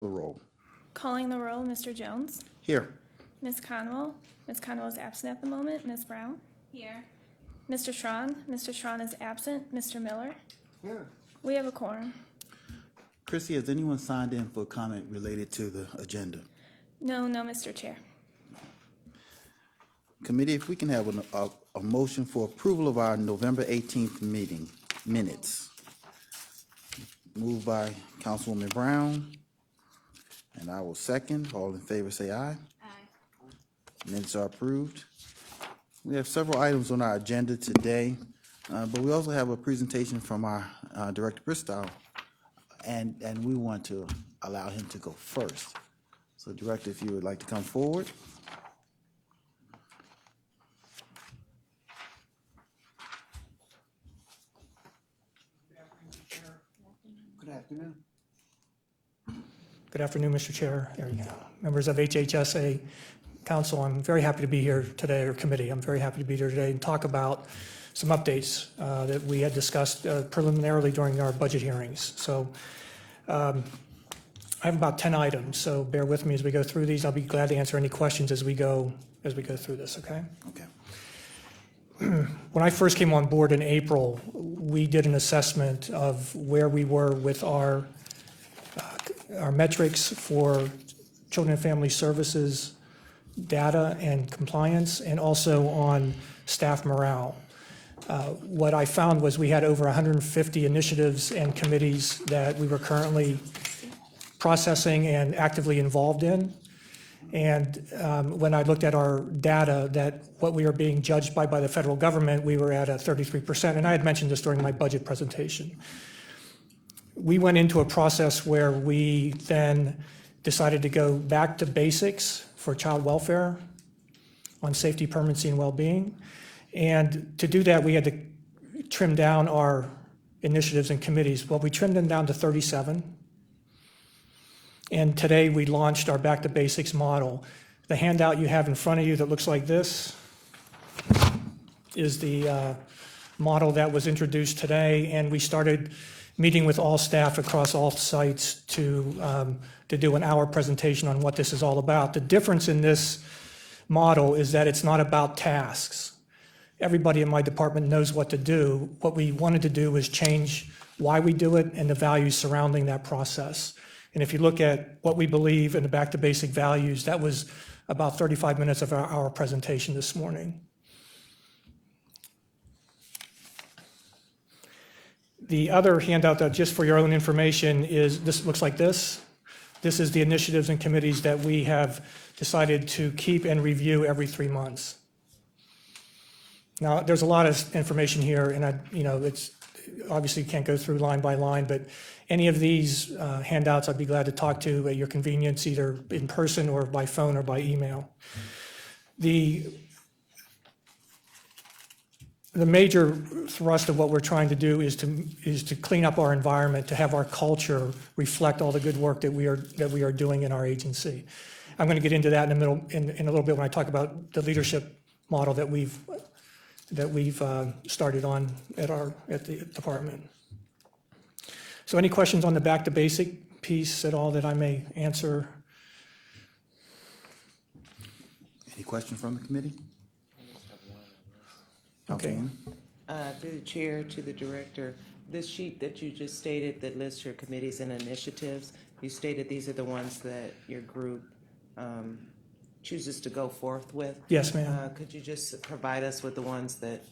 The roll. Calling the roll, Mr. Jones. Here. Ms. Conwell. Ms. Conwell is absent at the moment. Ms. Brown. Here. Mr. Strawn. Mr. Strawn is absent. Mr. Miller. Here. We have a quorum. Chrissy, has anyone signed in for comment related to the agenda? No, Mr. Chair. Committee, if we can have a motion for approval of our November 18th meeting minutes. Moved by Councilwoman Brown, and I will second. All in favor say aye. Aye. Minutes are approved. We have several items on our agenda today, but we also have a presentation from our Director Bristow, and we want to allow him to go first. So Director, if you would like to come forward. Good afternoon. Good afternoon, Mr. Chair, members of HHSA Council. I'm very happy to be here today, or committee. I'm very happy to be here today and talk about some updates that we had discussed preliminarily during our budget hearings. So I have about 10 items, so bear with me as we go through these. I'll be glad to answer any questions as we go through this, okay? Okay. When I first came on board in April, we did an assessment of where we were with our metrics for children and family services data and compliance, and also on staff morale. What I found was we had over 150 initiatives and committees that we were currently processing and actively involved in. And when I looked at our data, that what we are being judged by the federal government, we were at a 33%. And I had mentioned this during my budget presentation. We went into a process where we then decided to go back to basics for child welfare on safety, permanency, and well-being. And to do that, we had to trim down our initiatives and committees. Well, we trimmed them down to 37. And today we launched our Back to Basics model. The handout you have in front of you that looks like this is the model that was introduced today, and we started meeting with all staff across all sites to do an hour presentation on what this is all about. The difference in this model is that it's not about tasks. Everybody in my department knows what to do. What we wanted to do was change why we do it and the values surrounding that process. And if you look at what we believe in the Back to Basic values, that was about 35 minutes of our presentation this morning. The other handout, that just for your own information, is this looks like this. This is the initiatives and committees that we have decided to keep and review every 3 months. Now, there's a lot of information here, and it's obviously can't go through line by line, but any of these handouts I'd be glad to talk to at your convenience, either in person or by phone or by email. The major thrust of what we're trying to do is to clean up our environment, to have our culture reflect all the good work that we are doing in our agency. I'm going to get into that in a little bit when I talk about the leadership model that we've started on at the department. So any questions on the Back to Basic piece at all that I may answer? Any questions from the committee? Okay. Councilwoman? Through the chair to the director, this sheet that you just stated that lists your committees and initiatives, you stated these are the ones that your group chooses to go forth with. Yes, ma'am. Could you just provide us with the ones that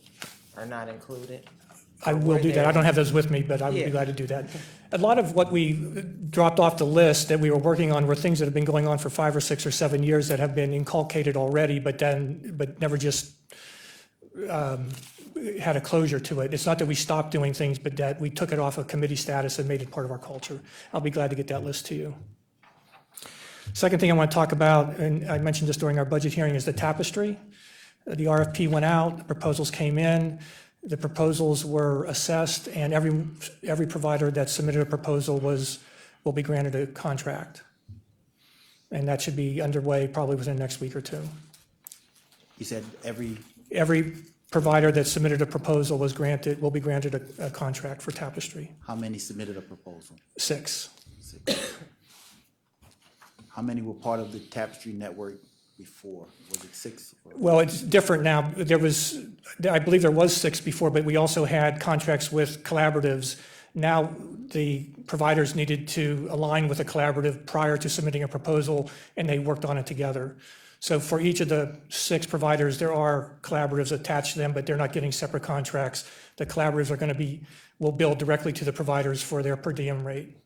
are not included? I will do that. I don't have those with me, but I would be glad to do that. A lot of what we dropped off the list that we were working on were things that have been going on for 5 or 6 or 7 years that have been inculcated already, but never just had a closure to it. It's not that we stopped doing things, but that we took it off of committee status and made it part of our culture. I'll be glad to get that list to you. Second thing I want to talk about, and I mentioned this during our budget hearing, is the tapestry. The RFP went out, the proposals came in, the proposals were assessed, and every provider that submitted a proposal will be granted a contract. And that should be underway probably within the next week or two. You said every provider that submitted a proposal will be granted a contract for Tapestry. How many submitted a proposal? 6. How many were part of the Tapestry network before? Was it 6? Well, it's different now. I believe there was 6 before, but we also had contracts with collaboratives. Now, the providers needed to align with a collaborative prior to submitting a proposal, and they worked on it together. So for each of the 6 providers, there are collaboratives attached to them, but they're not getting separate contracts. The collaboratives will bill directly to the providers for their per diem rate.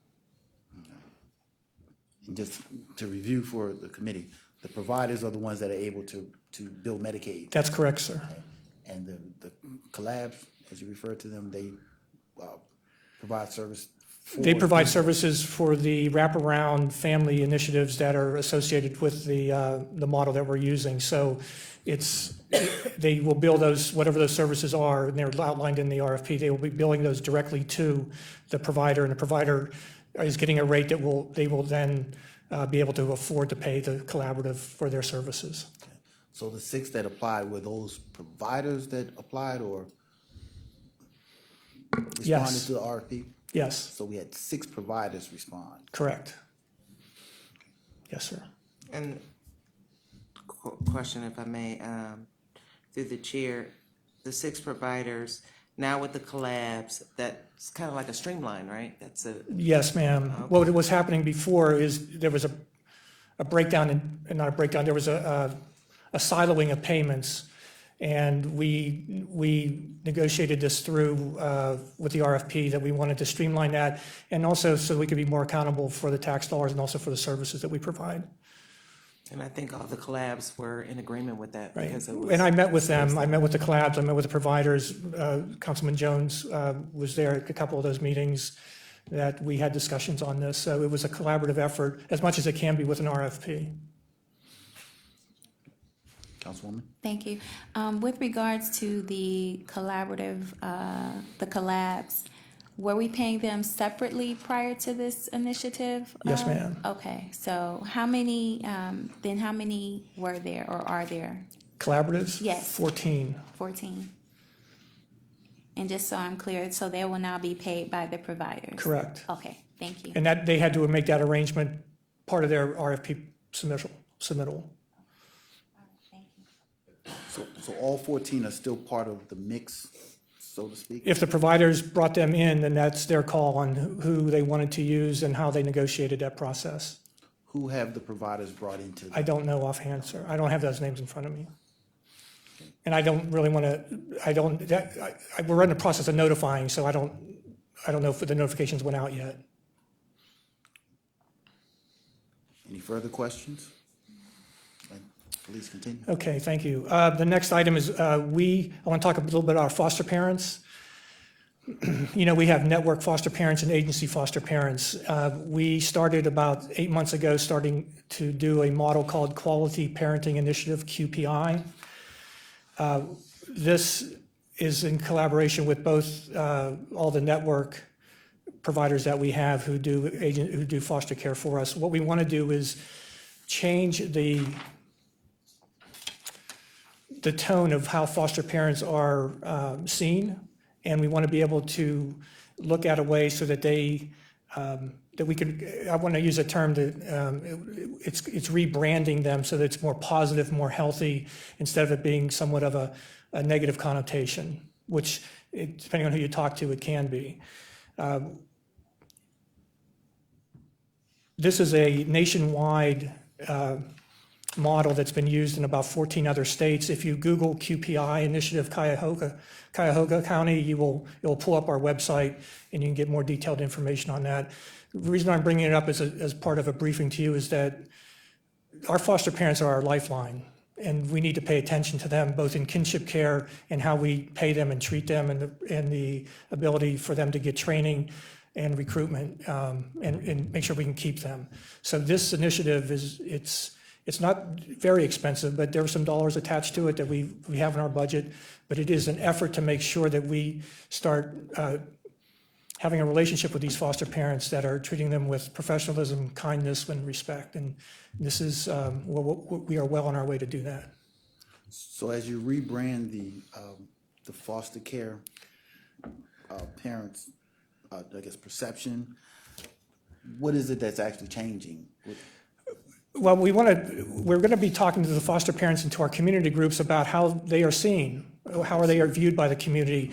And just to review for the committee, the providers are the ones that are able to bill Medicaid. That's correct, sir. And the collabs, as you refer to them, they provide service for. They provide services for the wraparound family initiatives that are associated with the model that we're using. So they will bill those, whatever those services are, and they're outlined in the RFP, they will be billing those directly to the provider, and the provider is getting a rate that they will then be able to afford to pay the collaborative for their services. So the 6 that applied, were those providers that applied or responded Yes. to the RFP? Yes, So we had 6 providers respond. correct. Yes, sir. And question, if I may, through the chair, the 6 providers, now with the collabs, that's kind of like a streamline, right? That's a, Yes, ma'am. What was happening before is there was a breakdown, not a breakdown, there was a siloing of payments. And we negotiated this through with the RFP that we wanted to streamline that, and also so we could be more accountable for the tax dollars and also for the services that we provide. and I think all the collabs were in agreement with that Right. because it was. And I met with them. I met with the collabs. I met with the providers. Councilman Jones was there at a couple of those meetings that we had discussions on this. So it was a collaborative effort, as much as it can be with an RFP. Councilwoman? Thank you. With regards to the collaborative, the collabs, were we paying them separately prior to this initiative? Yes, ma'am. Okay, so how many were there or are there? Collaboratives? Yes. 14. 14? And just so I'm clear, so they will now be paid by the providers? Correct. Okay, thank you. And that, they had to make that arrangement part of their RFP submittal. Thank you. So all 14 are still part of the mix, so to speak? If the providers brought them in, then that's their call on who they wanted to use and how they negotiated that process. Who have the providers brought into? I don't know offhand, sir. I don't have those names in front of me. And I don't really want to, we're in the process of notifying, so I don't know if the notifications went out yet. Any further questions? Please continue. Okay, thank you. The next item is I want to talk a little bit about our foster parents. You know, we have network foster parents and agency foster parents. We started about 8 months ago, starting to do a model called Quality Parenting Initiative, QPI. This is in collaboration with both all the network providers that we have who do foster care for us. What we want to do is change the tone of how foster parents are seen, and we want to be able to look at a way so that that we could, I want to use a term that it's rebranding them so that it's more positive, more healthy, instead of it being somewhat of a negative connotation, which, depending on who you talk to, it can be. This is a nationwide model that's been used in about 14 other states. If you Google QPI Initiative Cuyahoga County, it will pull up our website and you can get more detailed information on that. The reason I'm bringing it up as part of a briefing to you is that our foster parents are our lifeline, and we need to pay attention to them, both in kinship care and how we pay them and treat them, and the ability for them to get training and recruitment, and make sure we can keep them. So this initiative it's not very expensive, but there are some dollars attached to it that we have in our budget. But it is an effort to make sure that we start having a relationship with these foster parents that are treating them with professionalism, kindness, and respect. And this is, we are well on our way to do that. So as you rebrand the foster care parents, I guess, perception, what is it that's actually changing? Well, we're going to be talking to the foster parents and to our community groups about how they are seen, how they are viewed by the community.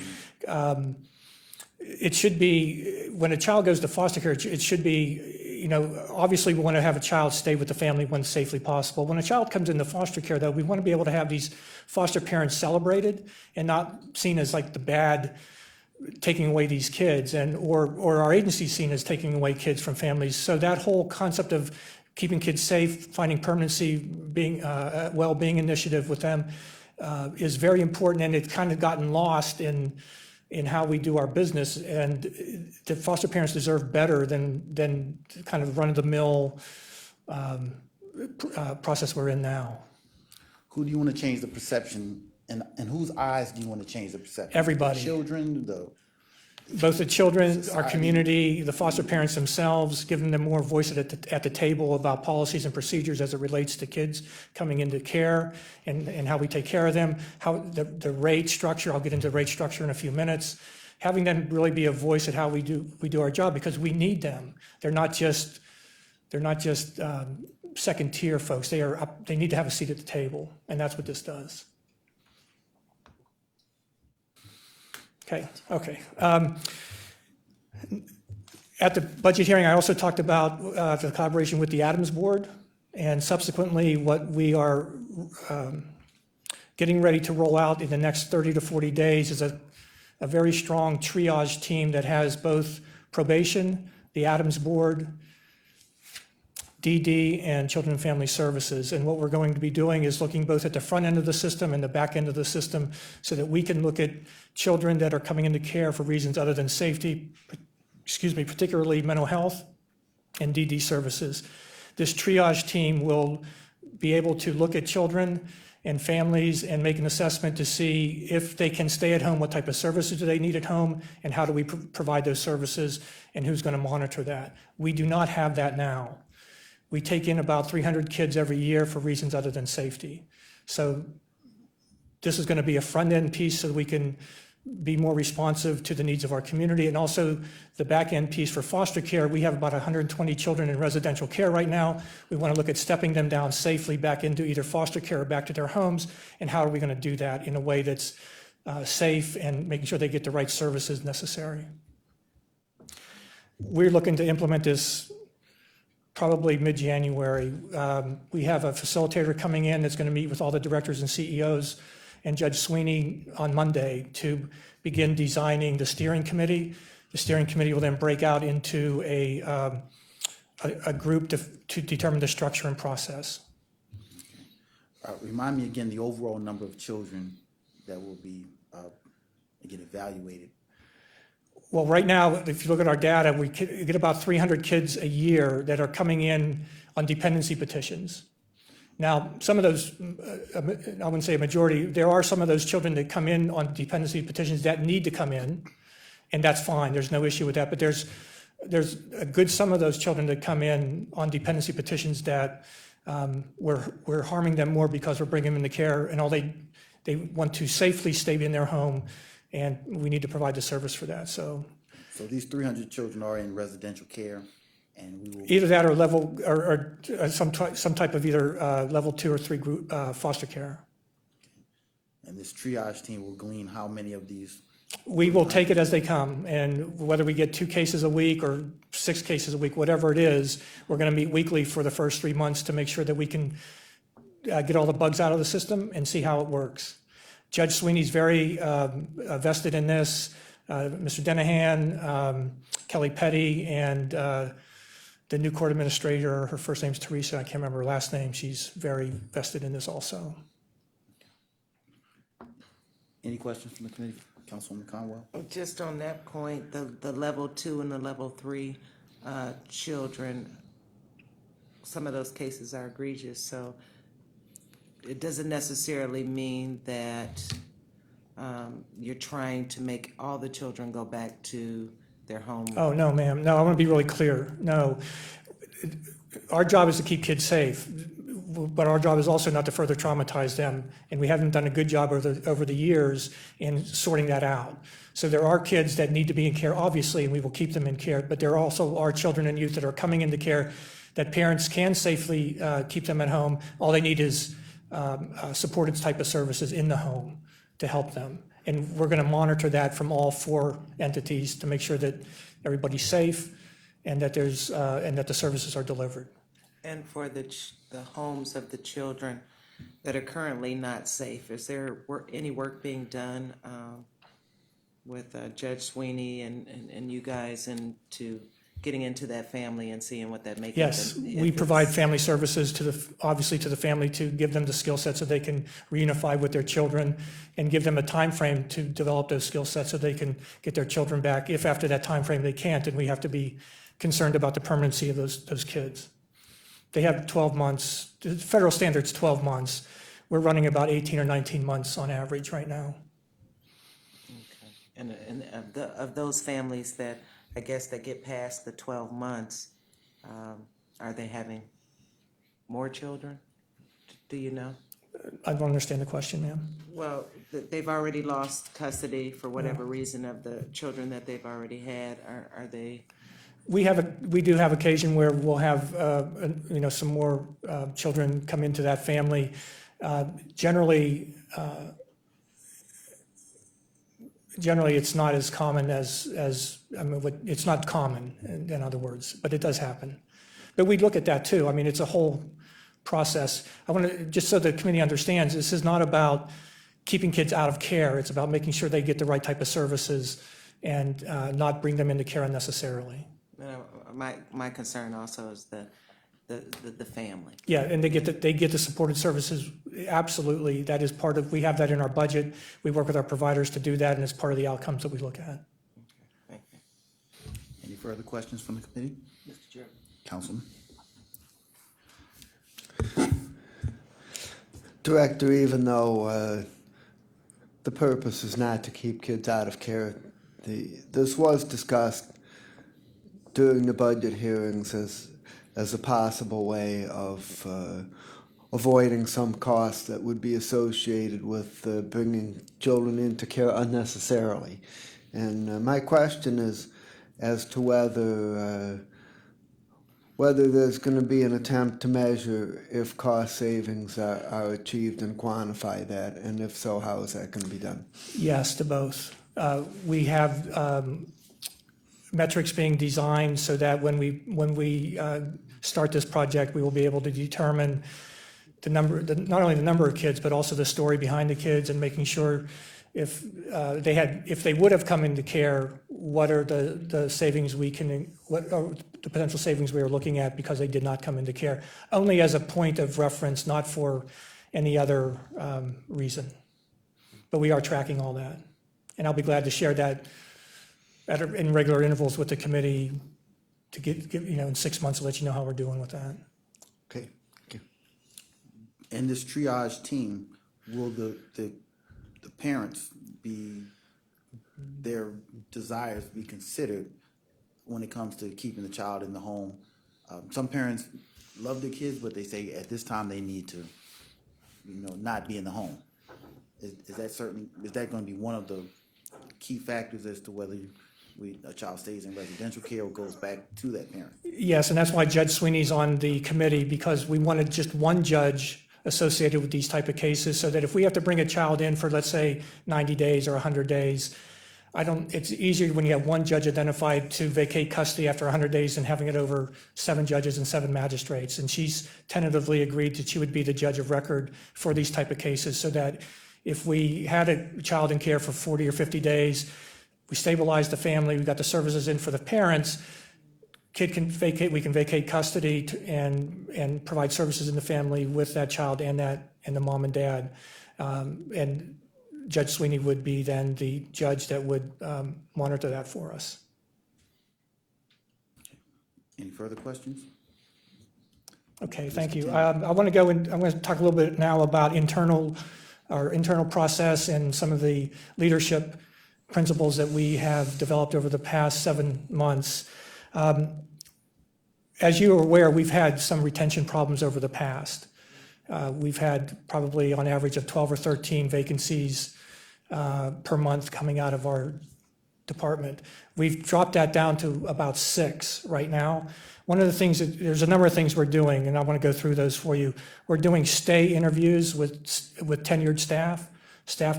It should be, when a child goes to foster care, it should be, obviously we want to have a child stay with the family when safely possible. When a child comes into foster care, though, we want to be able to have these foster parents celebrated and not seen as like the bad taking away these kids, or our agency seen as taking away kids from families. So that whole concept of keeping kids safe, finding permanency, being well-being initiative with them is very important, and it's kind of gotten lost in how we do our business. And the foster parents deserve better than kind of run-of-the-mill process we're in now. Who do you want to change the perception, and whose eyes do you want to change the perception? Everybody. The children, Both the children, our community, the foster parents themselves, giving them more voice at the table about policies and procedures as it relates to kids coming into care and how we take care of them, how the rate structure, I'll get into rate structure in a few minutes, having them really be a voice at how we do our job, because we need them. They're not just second tier folks. They need to have a seat at the table, and that's what this does. Okay. At the budget hearing, I also talked about the collaboration with the Adams Board, and subsequently what we are getting ready to roll out in the next 30 to 40 days is a very strong triage team that has both probation, the Adams Board, DD, and Children and Family Services. And what we're going to be doing is looking both at the front end of the system and the back end of the system so that we can look at children that are coming into care for reasons other than safety, particularly mental health and DD services. This triage team will be able to look at children and families and make an assessment to see if they can stay at home, what type of services do they need at home, and how do we provide those services, and who's going to monitor that. We do not have that now. We take in about 300 kids every year for reasons other than safety. So this is going to be a front-end piece so that we can be more responsive to the needs of our community. And also the back-end piece for foster care, we have about 120 children in residential care right now. We want to look at stepping them down safely back into either foster care or back to their homes, and how are we going to do that in a way that's safe and making sure they get the right services necessary. We're looking to implement this probably mid-January. We have a facilitator coming in that's going to meet with all the directors and CEOs and Judge Sweeney on Monday to begin designing the steering committee. The steering committee will then break out into a group to determine the structure and process. Remind me again the overall number of children that will be again evaluated. Well, right now, if you look at our data, we get about 300 kids a year that are coming in on dependency petitions. Now, some of those, I wouldn't say a majority, there are some of those children that come in on dependency petitions that need to come in, and that's fine, there's no issue with that, but there's a good sum of those children that come in on dependency petitions that we're harming them more because we're bringing them into care, and all they want to safely stay in their home, and we need to provide the service for that. So these 300 children are in residential care, and we will either that or level or some type of either level 2 or 3 group foster care. And this triage team will glean how many of these. We will take it as they come, and whether we get 2 cases a week or 6 cases a week, whatever it is, we're going to meet weekly for the first 3 months to make sure that we can get all the bugs out of the system and see how it works. Judge Sweeney's very vested in this. Mr. Denahan, Kelly Petty, and the new court administrator, her first name's Teresa, I can't remember her last name. She's very vested in this also. Any questions from the committee? Councilwoman Conwell? Just on that point, the level 2 and the level 3 children, some of those cases are egregious, so it doesn't necessarily mean that you're trying to make all the children go back to their home. Oh, no, ma'am. No, I want to be really clear. No. Our job is to keep kids safe, but our job is also not to further traumatize them, and we haven't done a good job over the years in sorting that out. So there are kids that need to be in care, obviously, and we will keep them in care, but there also are children and youth that are coming into care that parents can safely keep them at home. All they need is supported type of services in the home to help them. And we're going to monitor that from all 4 entities to make sure that everybody's safe and that and that the services are delivered. And for the homes of the children that are currently not safe, is there any work being done with Judge Sweeney and you guys into getting into that family and seeing what that makes? Yes, we provide family services obviously to the family to give them the skill sets so they can reunify with their children and give them a time frame to develop those skill sets so they can get their children back. If after that time frame they can't, then we have to be concerned about the permanency of those kids. They have 12 months. The federal standard's 12 months. We're running about 18 or 19 months on average right now. And of those families that, I guess, that get past the 12 months, are they having more children? Do you know? I don't understand the question, ma'am. Well, they've already lost custody for whatever reason of the children that they've already had. Are they? We do have occasion where we'll have some more children come into that family. Generally, it's not as common as it's not common, in other words, but it does happen. But we look at that too. I mean, it's a whole process. I want to, just so the committee understands, this is not about keeping kids out of care. It's about making sure they get the right type of services and not bring them into care unnecessarily. My concern also is the family. Yeah, and they get the supported services. Absolutely, that is part of. We have that in our budget. We work with our providers to do that, and it's part of the outcomes that we look at. Thank you. Any further questions from the committee? Mr. Chairman. Councilman? Director, even though the purpose is not to keep kids out of care, this was discussed during the budget hearings as a possible way of avoiding some costs that would be associated with bringing children into care unnecessarily. And my question is as to whether there's going to be an attempt to measure if cost savings are achieved and quantify that, and if so, how is that going to be done? Yes, to both. We have metrics being designed so that when we start this project, we will be able to determine not only the number of kids, but also the story behind the kids, and making sure if they would have come into care, what are the savings what are the potential savings we are looking at because they did not come into care, only as a point of reference, not for any other reason. But we are tracking all that, and I'll be glad to share that in regular intervals with the committee to get in 6 months to let you know how we're doing with that. Okay, thank you. In this triage team, will the parents their desires be considered when it comes to keeping the child in the home? Some parents love their kids, but they say at this time they need to, not be in the home. Is that going to be one of the key factors as to whether a child stays in residential care or goes back to that parent? Yes, and that's why Judge Sweeney's on the committee, because we wanted just one judge associated with these type of cases, so that if we have to bring a child in for, let's say, 90 days or 100 days, it's easier when you have one judge identified to vacate custody after 100 days than having it over 7 judges and 7 magistrates. And she's tentatively agreed that she would be the judge of record for these type of cases, so that if we had a child in care for 40 or 50 days, we stabilized the family, we got the services in for the parents, we can vacate custody and provide services in the family with that child and the mom and dad. And Judge Sweeney would be then the judge that would monitor that for us. Any further questions? Okay, thank you. I want to go and I'm going to talk a little bit now about our internal process and some of the leadership principles that we have developed over the past 7 months. As you are aware, we've had some retention problems over the past. We've had probably on average of 12 or 13 vacancies per month coming out of our department. We've dropped that down to about 6 right now. One of the things, there's a number of things we're doing, and I want to go through those for you. We're doing stay interviews with tenured staff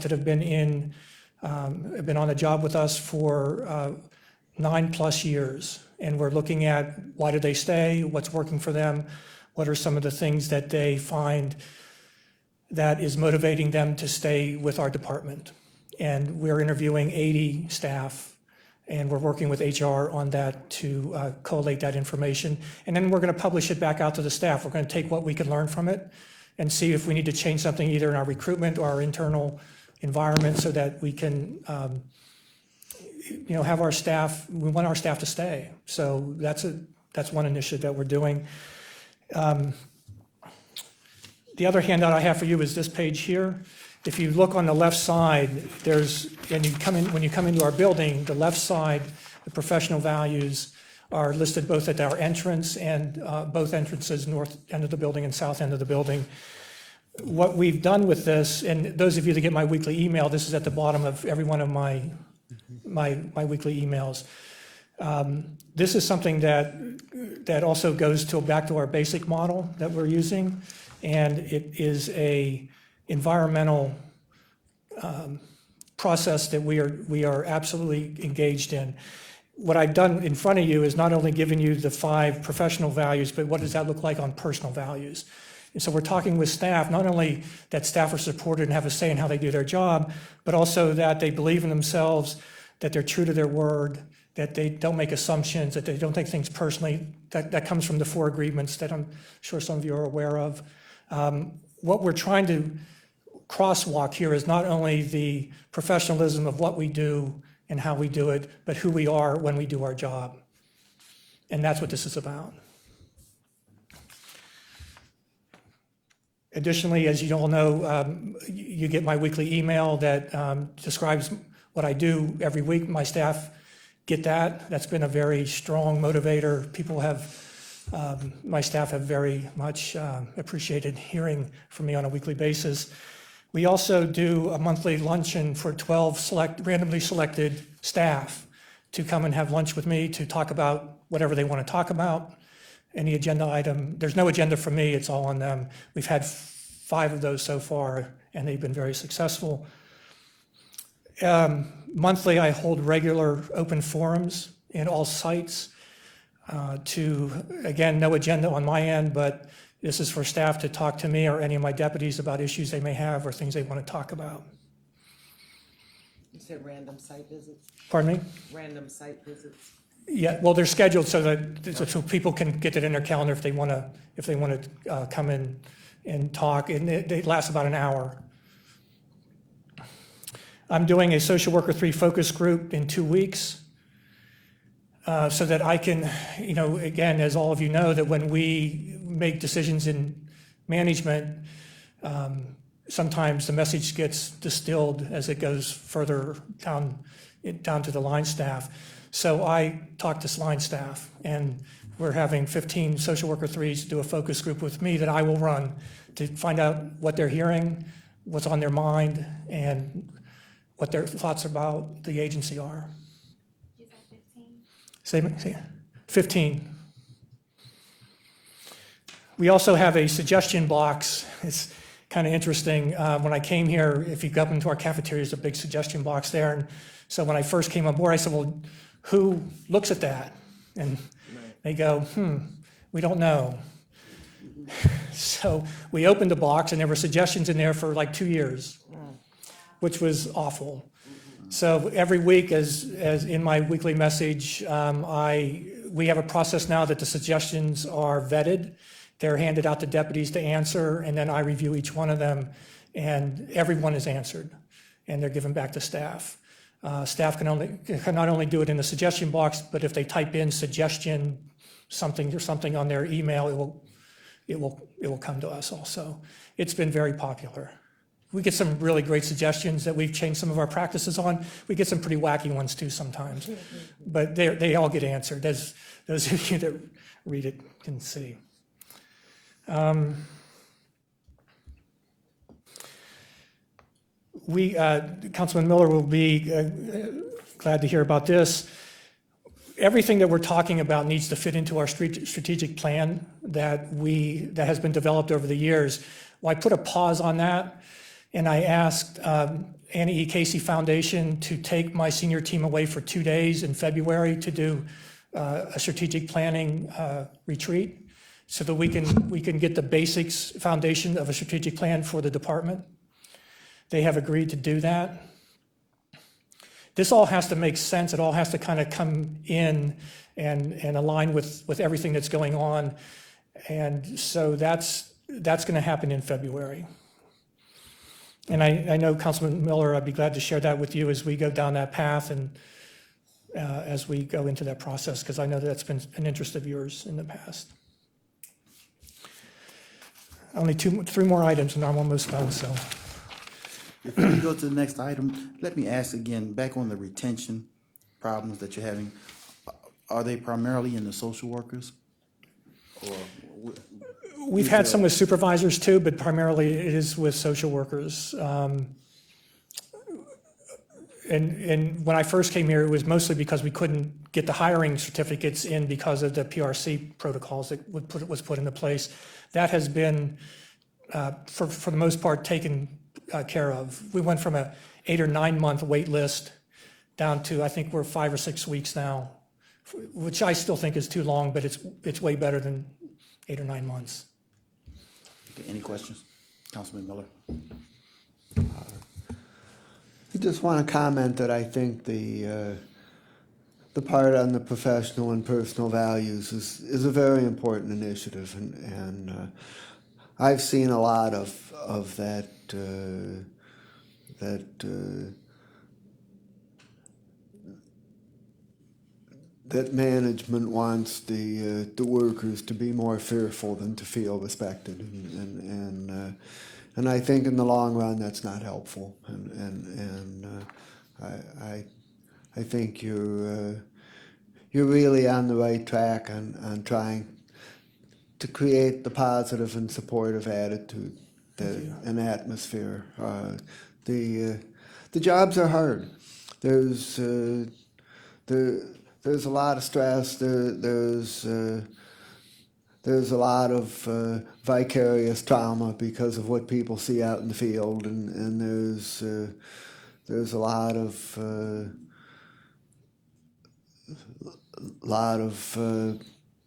that have been on the job with us for 9+ years. And we're looking at why did they stay, what's working for them, what are some of the things that they find that is motivating them to stay with our department. And we're interviewing 80 staff, and we're working with HR on that to collate that information. And then we're going to publish it back out to the staff. We're going to take what we can learn from it and see if we need to change something either in our recruitment or our internal environment so that we can have our staff, we want our staff to stay. So that's one initiative that we're doing. The other handout I have for you is this page here. If you look on the left side, when you come into our building, the left side, the professional values are listed both at our entrance and both entrances, north end of the building and south end of the building. What we've done with this, and those of you that get my weekly email, this is at the bottom of every one of my weekly emails. This is something that also goes back to our basic model that we're using, and it is a environmental process that we are absolutely engaged in. What I've done in front of you is not only giving you the 5 professional values, but what does that look like on personal values? And so we're talking with staff, not only that staff are supported and have a say in how they do their job, but also that they believe in themselves, that they're true to their word, that they don't make assumptions, that they don't take things personally. That comes from the 4 agreements that I'm sure some of you are aware of. What we're trying to crosswalk here is not only the professionalism of what we do and how we do it, but who we are when we do our job. And that's what this is about. Additionally, as you all know, you get my weekly email that describes what I do every week. My staff get that. That's been a very strong motivator. My staff have very much appreciated hearing from me on a weekly basis. We also do a monthly luncheon for 12 randomly selected staff to come and have lunch with me to talk about whatever they want to talk about. Any agenda item. There's no agenda for me, it's all on them. We've had 5 of those so far, and they've been very successful. Monthly, I hold regular open forums in all sites again, no agenda on my end, but this is for staff to talk to me or any of my deputies about issues they may have or things they want to talk about. You said random site visits? Pardon me? Random site visits? Yeah, well, they're scheduled so people can get it in their calendar if they want to come in and talk, and they last about an hour. I'm doing a Social Worker 3 focus group in 2 weeks so that I can, again, as all of you know, that when we make decisions in management, sometimes the message gets distilled as it goes further down to the line staff. So I talk to line staff, and we're having 15 Social Worker 3s do a focus group with me that I will run to find out what they're hearing, what's on their mind, and what their thoughts about the agency are. You said 15? Say 15. We also have a suggestion box. It's kind of interesting. When I came here, if you go up into our cafeteria, there's a big suggestion box there. And so when I first came on board, I said, well, who looks at that? And they go, we don't know. So we opened the box, and there were suggestions in there for like 2 years, which was awful. So every week, as in my weekly message, we have a process now that the suggestions are vetted. They're handed out to deputies to answer, and then I review each one of them, and everyone is answered, and they're given back to staff. Staff can not only do it in the suggestion box, but if they type in suggestion something or something on their email, it will come to us also. It's been very popular. We get some really great suggestions that we've changed some of our practices on. We get some pretty wacky ones too sometimes, but they all get answered, as those of you that read it can see. Councilman Miller will be glad to hear about this. Everything that we're talking about needs to fit into our strategic plan that has been developed over the years. Well, I put a pause on that, and I asked Annie E. Casey Foundation to take my senior team away for 2 days in February to do a strategic planning retreat, so that we can get the basics foundation of a strategic plan for the department. They have agreed to do that. This all has to make sense. It all has to kind of come in and align with everything that's going on. And so that's going to happen in February. And I know, Councilman Miller, I'd be glad to share that with you as we go down that path and as we go into that process, because I know that's been an interest of yours in the past. Only three more items and I'm almost done, so. Before we go to the next item, let me ask again, back on the retention problems that you're having, are they primarily in the social workers? Or We've had some with supervisors too, but primarily it is with social workers. And when I first came here, it was mostly because we couldn't get the hiring certificates in because of the PRC protocols that was put into place. That has been, for the most part, taken care of. We went from a 8 or 9 month wait list down to, I think we're 5 or 6 weeks now, which I still think is too long, but it's way better than 8 or 9 months. Okay, any questions? Councilman Miller? I just want to comment that I think the part on the professional and personal values is a very important initiative, and I've seen a lot of that that management wants the workers to be more fearful than to feel respected, and I think in the long run that's not helpful, and I think you're really on the right track on trying to create the positive and supportive attitude and atmosphere. The jobs are hard. There's a lot of stress. There's a lot of vicarious trauma because of what people see out in the field, and there's a lot of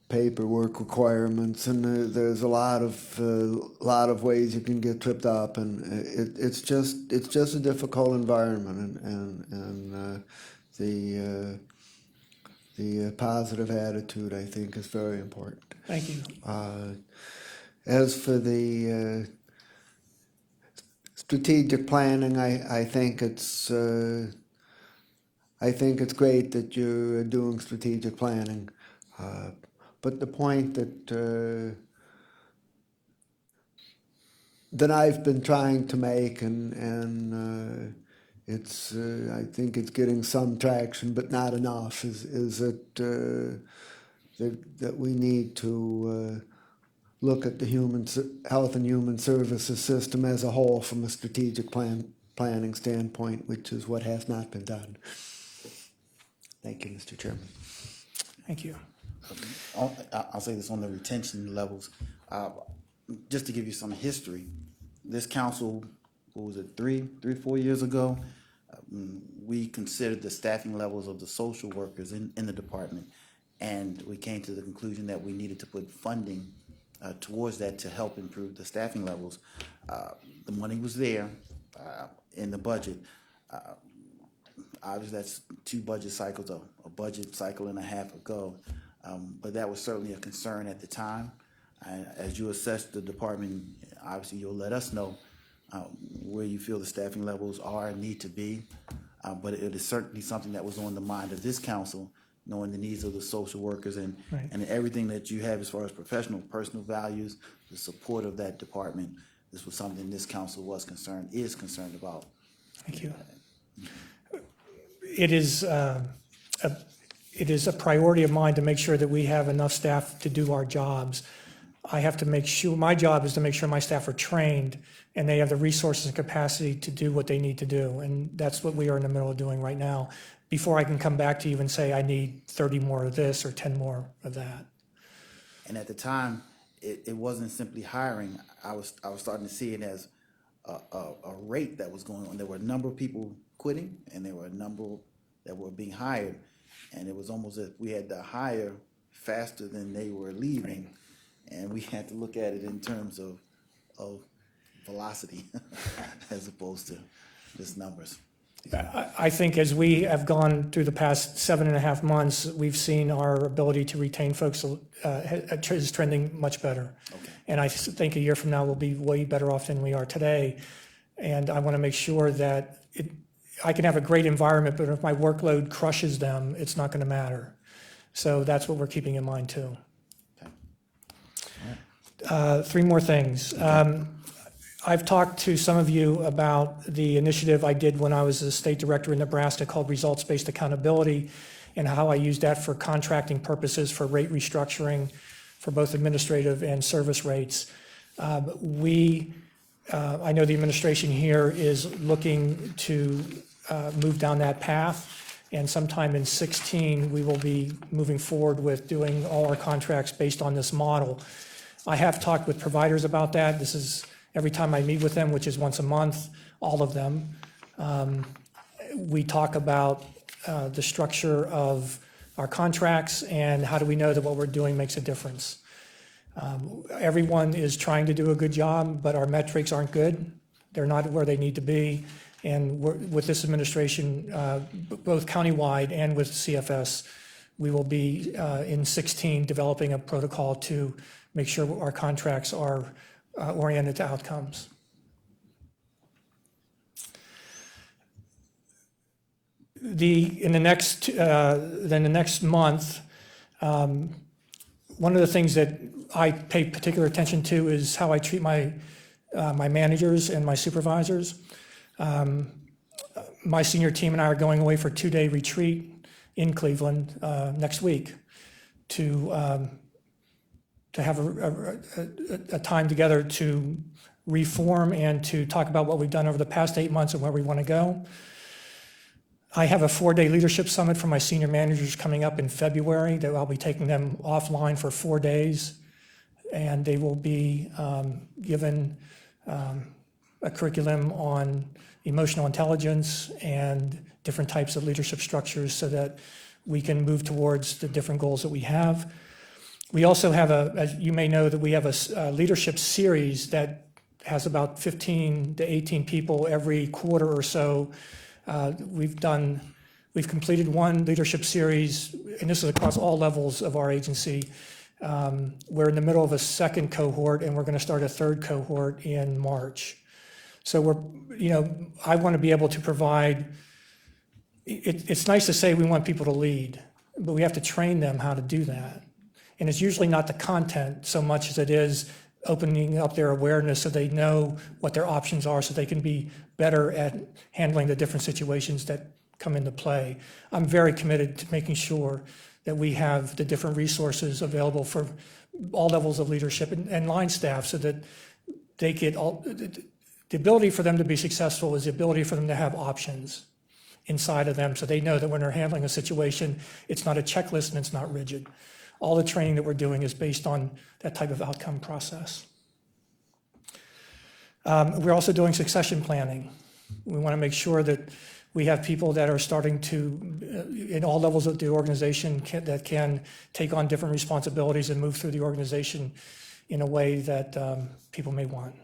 paperwork requirements, and there's a lot of ways you can get tripped up, and it's just a difficult environment, and the positive attitude, I think, is very important. Thank you. As for the strategic planning, I think it's great that you're doing strategic planning. But the point that I've been trying to make, and it's I think it's getting some traction, but not enough, is that we need to look at the health and human services system as a whole from a strategic planning standpoint, which is what has not been done. Thank you, Mr. Chairman. Thank you. I'll say this on the retention levels. Just to give you some history, this council, what was it, 4 years ago, we considered the staffing levels of the social workers in the department, and we came to the conclusion that we needed to put funding towards that to help improve the staffing levels. The money was there in the budget. Obviously, that's 2 budget cycles, a budget cycle and a half ago. But that was certainly a concern at the time. As you assess the department, obviously you'll let us know where you feel the staffing levels are and need to be. But it is certainly something that was on the mind of this council, knowing the needs of the social workers and everything that you have as far as professional, personal values, the support of that department. This was something this council is concerned about. Thank you. It is a priority of mine to make sure that we have enough staff to do our jobs. I have to make sure, my job is to make sure my staff are trained and they have the resources and capacity to do what they need to do. And that's what we are in the middle of doing right now, before I can come back to you and say, I need 30 more of this or 10 more of that. And at the time, it wasn't simply hiring. I was starting to see it as a rate that was going on. There were a number of people quitting, and there were a number that were being hired, and it was almost as if we had to hire faster than they were leaving, and we had to look at it in terms of velocity as opposed to just numbers. I think as we have gone through the past 7.5 months, we've seen our ability to retain folks is trending much better. Okay. And I think a year from now, we'll be way better off than we are today. And I want to make sure that I can have a great environment, but if my workload crushes them, it's not going to matter. So that's what we're keeping in mind too. Okay. 3 more things. I've talked to some of you about the initiative I did when I was a state director in Nebraska called Results-Based Accountability, and how I used that for contracting purposes for rate restructuring for both administrative and service rates. I know the administration here is looking to move down that path, and sometime in 2016, we will be moving forward with doing all our contracts based on this model. I have talked with providers about that. This is every time I meet with them, which is once a month, all of them. We talk about the structure of our contracts and how do we know that what we're doing makes a difference. Everyone is trying to do a good job, but our metrics aren't good. They're not where they need to be. And with this administration, both countywide and with CFS, we will be in 2016 developing a protocol to make sure our contracts are oriented to outcomes. In the next month, one of the things that I pay particular attention to is how I treat my managers and my supervisors. My senior team and I are going away for a 2-day retreat in Cleveland next week to have a time together to reform and to talk about what we've done over the past 8 months and where we want to go. I have a 4-day leadership summit for my senior managers coming up in February that I'll be taking them offline for 4 days, and they will be given a curriculum on emotional intelligence and different types of leadership structures so that we can move towards the different goals that we have. We also have as you may know, that we have a leadership series that has about 15 to 18 people every quarter or so. We've completed one leadership series, and this is across all levels of our agency. We're in the middle of a second cohort, and we're going to start a third cohort in March. So I want to be able to provide, it's nice to say we want people to lead, but we have to train them how to do that. And it's usually not the content so much as it is opening up their awareness so they know what their options are so they can be better at handling the different situations that come into play. I'm very committed to making sure that we have the different resources available for all levels of leadership and line staff so that they get the ability for them to be successful is the ability for them to have options inside of them so they know that when they're handling a situation, it's not a checklist and it's not rigid. All the training that we're doing is based on that type of outcome process. We're also doing succession planning. We want to make sure that we have people that are starting to, in all levels of the organization, that can take on different responsibilities and move through the organization in a way that people may want.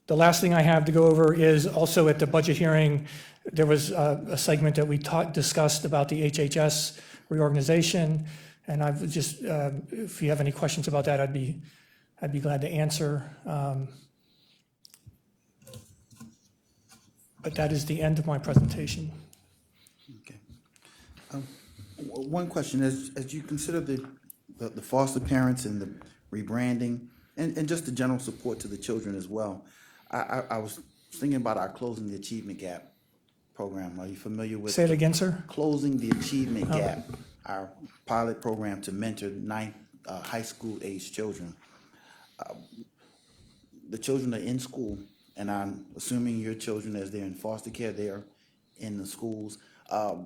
The last thing I have to go over is also at the budget hearing, there was a segment that we discussed about the HHS reorganization, and I've just, if you have any questions about that, I'd be glad to answer. But that is the end of my presentation. Okay. One question, as you consider the foster parents and the rebranding and just the general support to the children as well, I was thinking about our Closing the Achievement Gap program. Are you familiar with? Say it again, sir. Closing the Achievement Gap, our pilot program to mentor 9th high school age children. The children are in school, and I'm assuming your children, as they're in foster care, they're in the schools. Had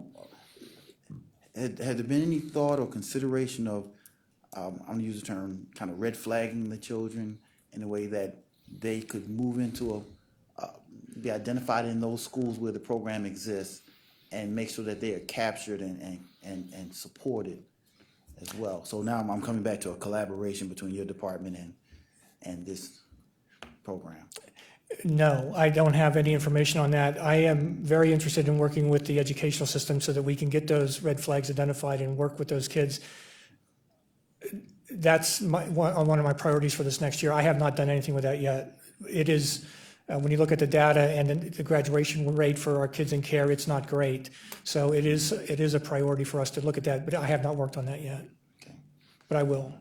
there been any thought or consideration of, I'm gonna use the term, kind of red flagging the children in a way that they could move into be identified in those schools where the program exists and make sure that they are captured and supported as well? So now I'm coming back to a collaboration between your department and this program. No, I don't have any information on that. I am very interested in working with the educational system so that we can get those red flags identified and work with those kids. That's one of my priorities for this next year. I have not done anything with that yet. It is, when you look at the data and the graduation rate for our kids in care, it's not great. So it is a priority for us to look at that, but I have not worked on that yet. Okay. But I will.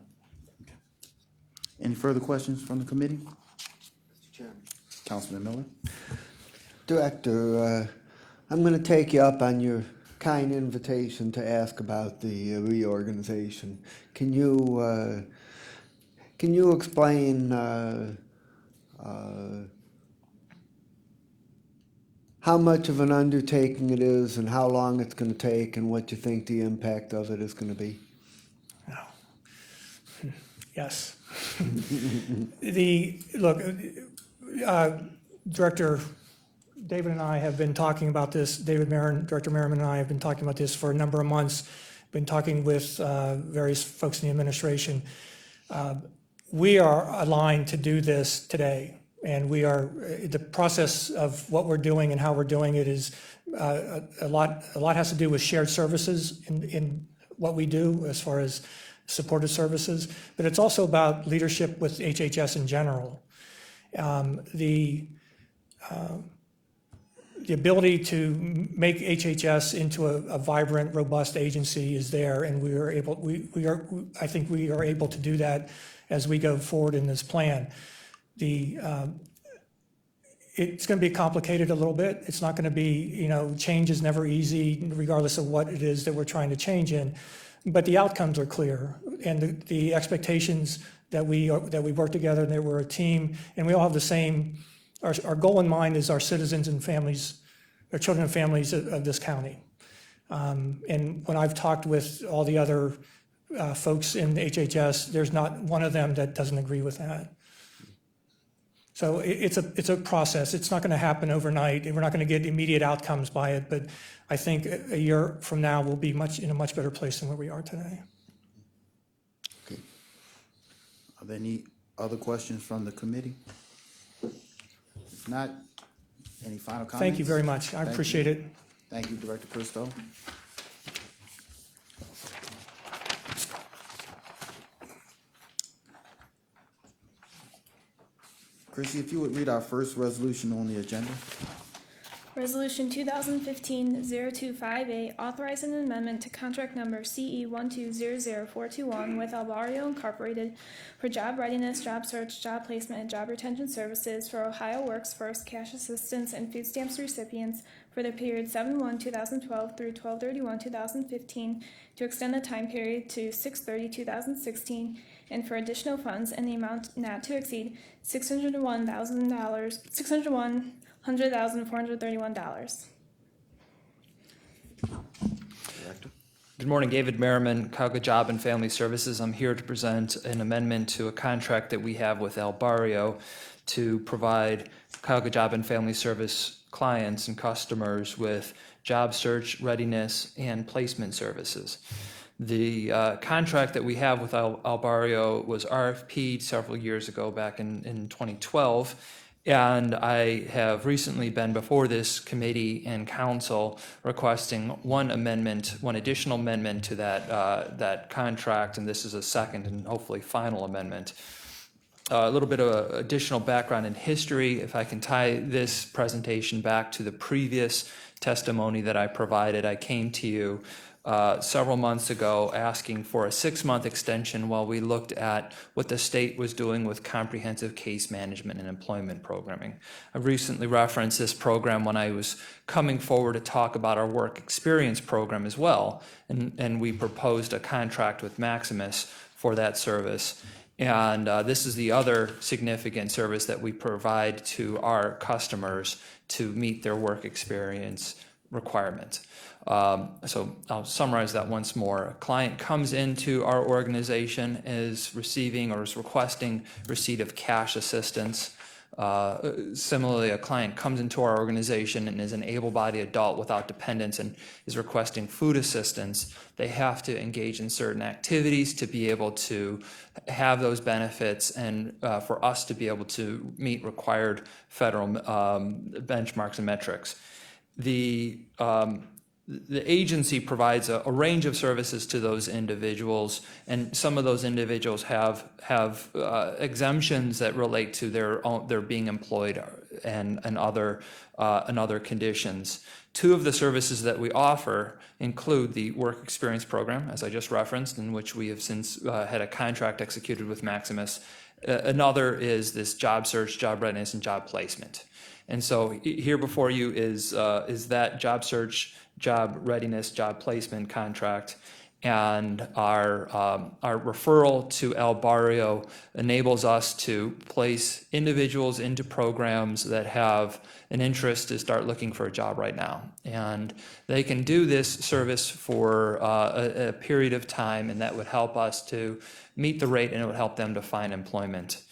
Any further questions from the committee? Councilman Miller? Director, I'm going to take you up on your kind invitation to ask about the reorganization. Can you explain how much of an undertaking it is and how long it's going to take and what you think the impact of it is going to be? Yes. Director David and I have been talking about this. Director Merriman and I have been talking about this for a number of months. Been talking with various folks in the administration. We are aligned to do this today, and we are. The process of what we're doing and how we're doing it is a lot has to do with shared services in what we do as far as supported services, but it's also about leadership with HHS in general. The ability to make HHS into a vibrant, robust agency is there, and I think we are able to do that as we go forward in this plan. It's going to be complicated a little bit. It's not going to be, change is never easy, regardless of what it is that we're trying to change in. But the outcomes are clear, and the expectations that we work together, and that we're a team, and we all have the same. Our goal in mind is our citizens and families, our children and families of this county. And when I've talked with all the other folks in HHS, there's not one of them that doesn't agree with that. So it's a process. It's not going to happen overnight, and we're not going to get immediate outcomes by it. But I think a year from now we'll be in a much better place than where we are today. Okay. Are there any other questions from the committee? If not, any final comments? Thank you very much. I appreciate it. Thank you, Director Christo. Chrissy, if you would read our first resolution on the agenda. Resolution 2015-0258, authorizing an amendment to contract number CE 1200421 with Alvario Incorporated for job readiness, job search, job placement, and job retention services for Ohio Works First cash assistance and food stamps recipients for the period 7/1/2012 through 12/31/2015 to extend the time period to 6/30/2016 and for additional funds in the amount not to exceed $601,431. Director. Good morning, David Merriman, Cuyahoga Job and Family Services. I'm here to present an amendment to a contract that we have with Alvario to provide Cuyahoga Job and Family Service clients and customers with job search, readiness, and placement services. The contract that we have with Alvario was RFP'd several years ago, back in 2012, and I have recently been before this committee and council requesting one additional amendment to that contract, and this is a second and hopefully final amendment. A little bit of additional background and history, if I can tie this presentation back to the previous testimony that I provided. I came to you several months ago asking for a 6-month extension while we looked at what the state was doing with comprehensive case management and employment programming. I recently referenced this program when I was coming forward to talk about our work experience program as well, and we proposed a contract with Maximus for that service. And this is the other significant service that we provide to our customers to meet their work experience requirement. So I'll summarize that once more. A client comes into our organization, is receiving or is requesting receipt of cash assistance. Similarly, a client comes into our organization and is an able-bodied adult without dependents and is requesting food assistance. They have to engage in certain activities to be able to have those benefits and for us to be able to meet required federal benchmarks and metrics. The agency provides a range of services to those individuals, and some of those individuals have exemptions that relate to their being employed and other conditions. Two of the services that we offer include the Work Experience Program, as I just referenced, in which we have since had a contract executed with Maximus. Another is this job search, job readiness, and job placement. And so here before you is that job search, job readiness, job placement contract, and our referral to El Barrio enables us to place individuals into programs that have an interest to start looking for a job right now. And they can do this service for a period of time, and that would help us to meet the rate, and it would help them to find employment.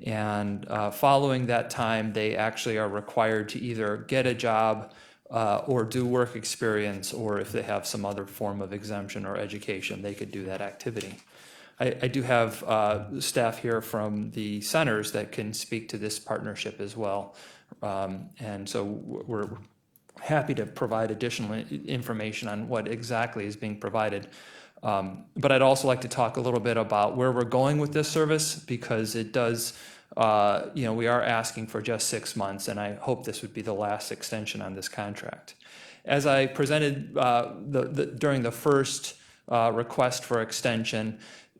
And following that time, they actually are required to either get a job or do work experience, or if they have some other form of exemption or education, they could do that activity. I do have staff here from the centers that can speak to this partnership as well. And so we're happy to provide additional information on what exactly is being provided. But I'd also like to talk a little bit about where we're going with this service, because it does, we are asking for just 6 months, and I hope this would be the last extension on this contract. As I presented during the first request for extension,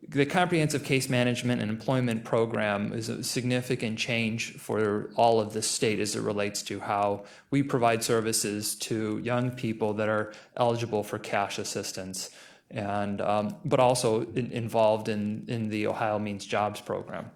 the Comprehensive Case Management and Employment Program is a significant change for all of the state as it relates to how we provide services to young people that are eligible for cash assistance, and but also involved in the Ohio Means Jobs program.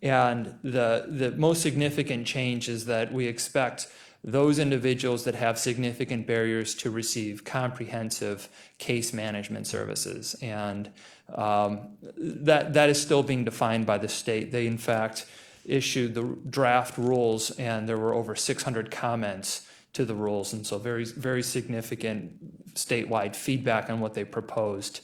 And the most significant change is that we expect those individuals that have significant barriers to receive comprehensive case management services. And that is still being defined by the state. They, in fact, issued the draft rules, and there were over 600 comments to the rules, and so very, very significant statewide feedback on what they proposed.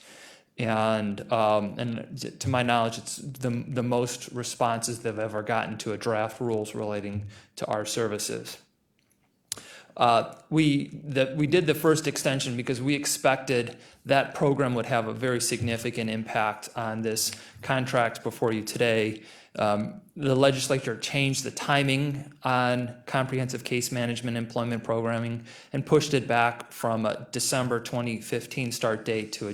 And to my knowledge, it's the most responses they've ever gotten to a draft rules relating to our services. We did the first extension because we expected that program would have a very significant impact on this contract before you today. The legislature changed the timing on comprehensive case management employment programming and pushed it back from a December 2015 start date to a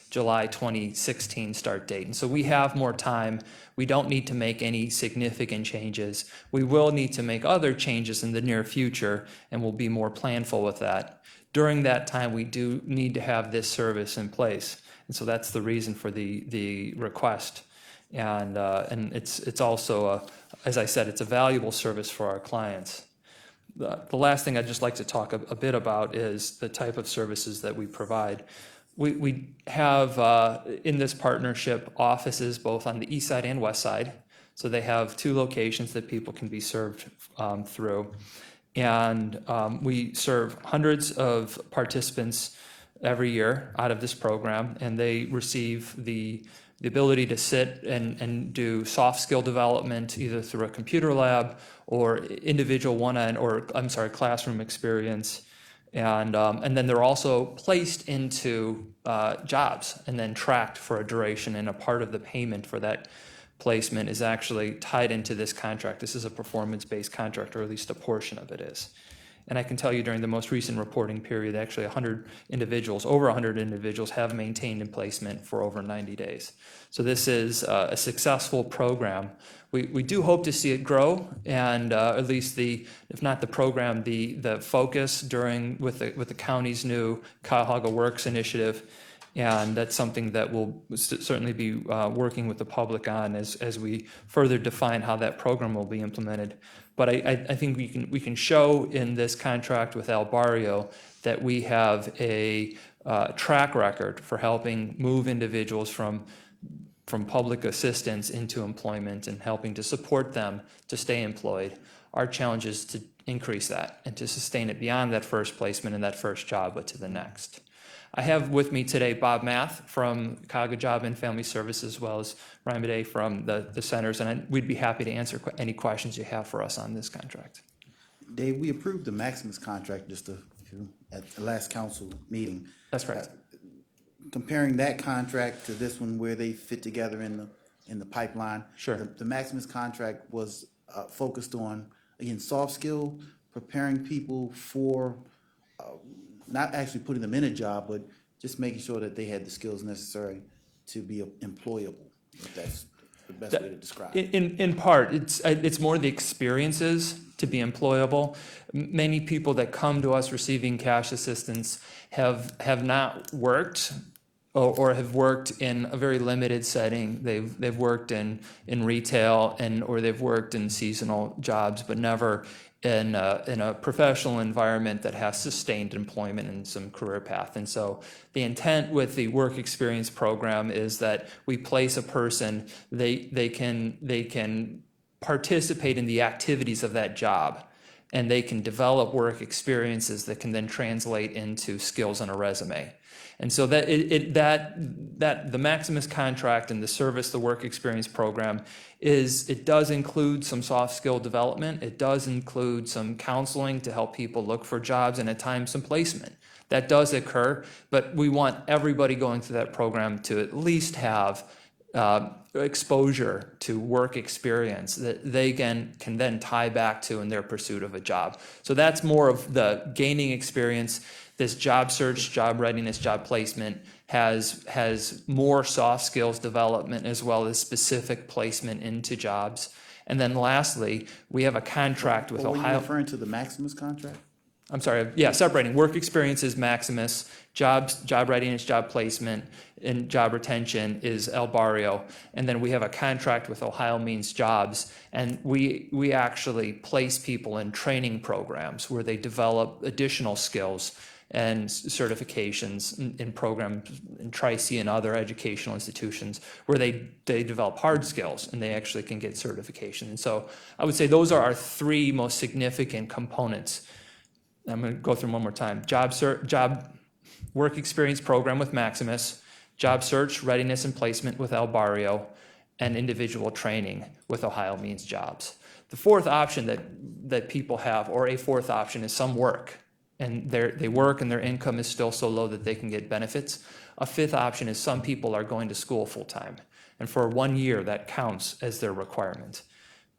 July 2016 start date. And so we have more time. We don't need to make any significant changes. We will need to make other changes in the near future, and we'll be more planful with that. During that time, we do need to have this service in place. And so that's the reason for the request. And it's also, as I said, it's a valuable service for our clients. The last thing I'd just like to talk a bit about is the type of services that we provide. We have in this partnership offices both on the east side and west side. So they have 2 locations that people can be served through. And we serve hundreds of participants every year out of this program, and they receive the ability to sit and do soft skill development either through a computer lab or individual classroom experience. And then they're also placed into jobs and then tracked for a duration, and a part of the payment for that placement is actually tied into this contract. This is a performance-based contract, or at least a portion of it is. And I can tell you during the most recent reporting period, actually over 100 individuals have maintained in placement for over 90 days. So this is a successful program. We do hope to see it grow, and at least if not the program, the focus with the county's new Cuyahoga Works initiative. And that's something that we'll certainly be working with the public on as we further define how that program will be implemented. But I think we can show in this contract with Al Barrio that we have a track record for helping move individuals from public assistance into employment and helping to support them to stay employed. Our challenge is to increase that and to sustain it beyond that first placement and that first job, but to the next. I have with me today Bob Math from Cuyahoga Job and Family Services, as well as Ryan Bidet from the centers, and we'd be happy to answer any questions you have for us on this contract. Dave, we approved the Maximus contract at the last council meeting. That's correct. Comparing that contract to this one where they fit together in the pipeline. Sure. The Maximus contract was focused on, again, soft skill, preparing people for, not actually putting them in a job, but just making sure that they had the skills necessary to be employable. If that's the best way to describe it. In part, it's more the experiences to be employable. Many people that come to us receiving cash assistance have not worked or have worked in a very limited setting. They've worked in retail or they've worked in seasonal jobs, but never in a professional environment that has sustained employment and some career path. And so the intent with the work experience program is that we place a person, they can participate in the activities of that job, and they can develop work experiences that can then translate into skills on a resume. And so that the Maximus contract and the work experience program it does include some soft skill development. It does include some counseling to help people look for jobs and at times some placement. That does occur, but we want everybody going through that program to at least have exposure to work experience that they can then tie back to in their pursuit of a job. So that's more of the gaining experience. This job search, job readiness, job placement has more soft skills development as well as specific placement into jobs. And then lastly, we have a contract with Were you Ohio. referring to the Maximus contract? I'm sorry, yeah, separating. Work experience is Maximus, job readiness, job placement, and job retention is El Barrio. And then we have a contract with Ohio Means Jobs, and we actually place people in training programs where they develop additional skills and certifications in programs in Tri-C and other educational institutions where they develop hard skills and they actually can get certification. And so I would say those are our three most significant components. I'm going to go through them one more time. Job work experience program with Maximus, job search, readiness and placement with El Barrio, and individual training with Ohio Means Jobs. The fourth option that people have, or a fourth option, is some work. And they work and their income is still so low that they can get benefits. A fifth option is some people are going to school full time. And for 1 year, that counts as their requirement.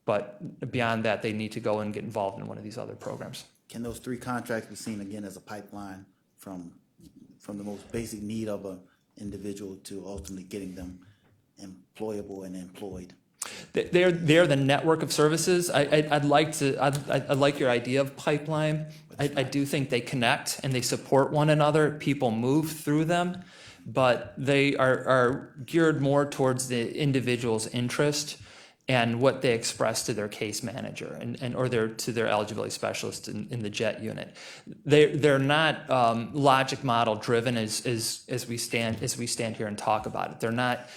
But beyond that, they need to go and get involved in one of these other programs. Can those three contracts be seen again as a pipeline from the most basic need of an individual to ultimately getting them employable and employed? They're the network of services. I'd like your idea of pipeline. I do think they connect and they support one another. People move through them, but they are geared more towards the individual's interest and what they express to their case manager or to their eligibility specialist in the JET unit. They're not logic model driven as we stand here and talk about it. They're not.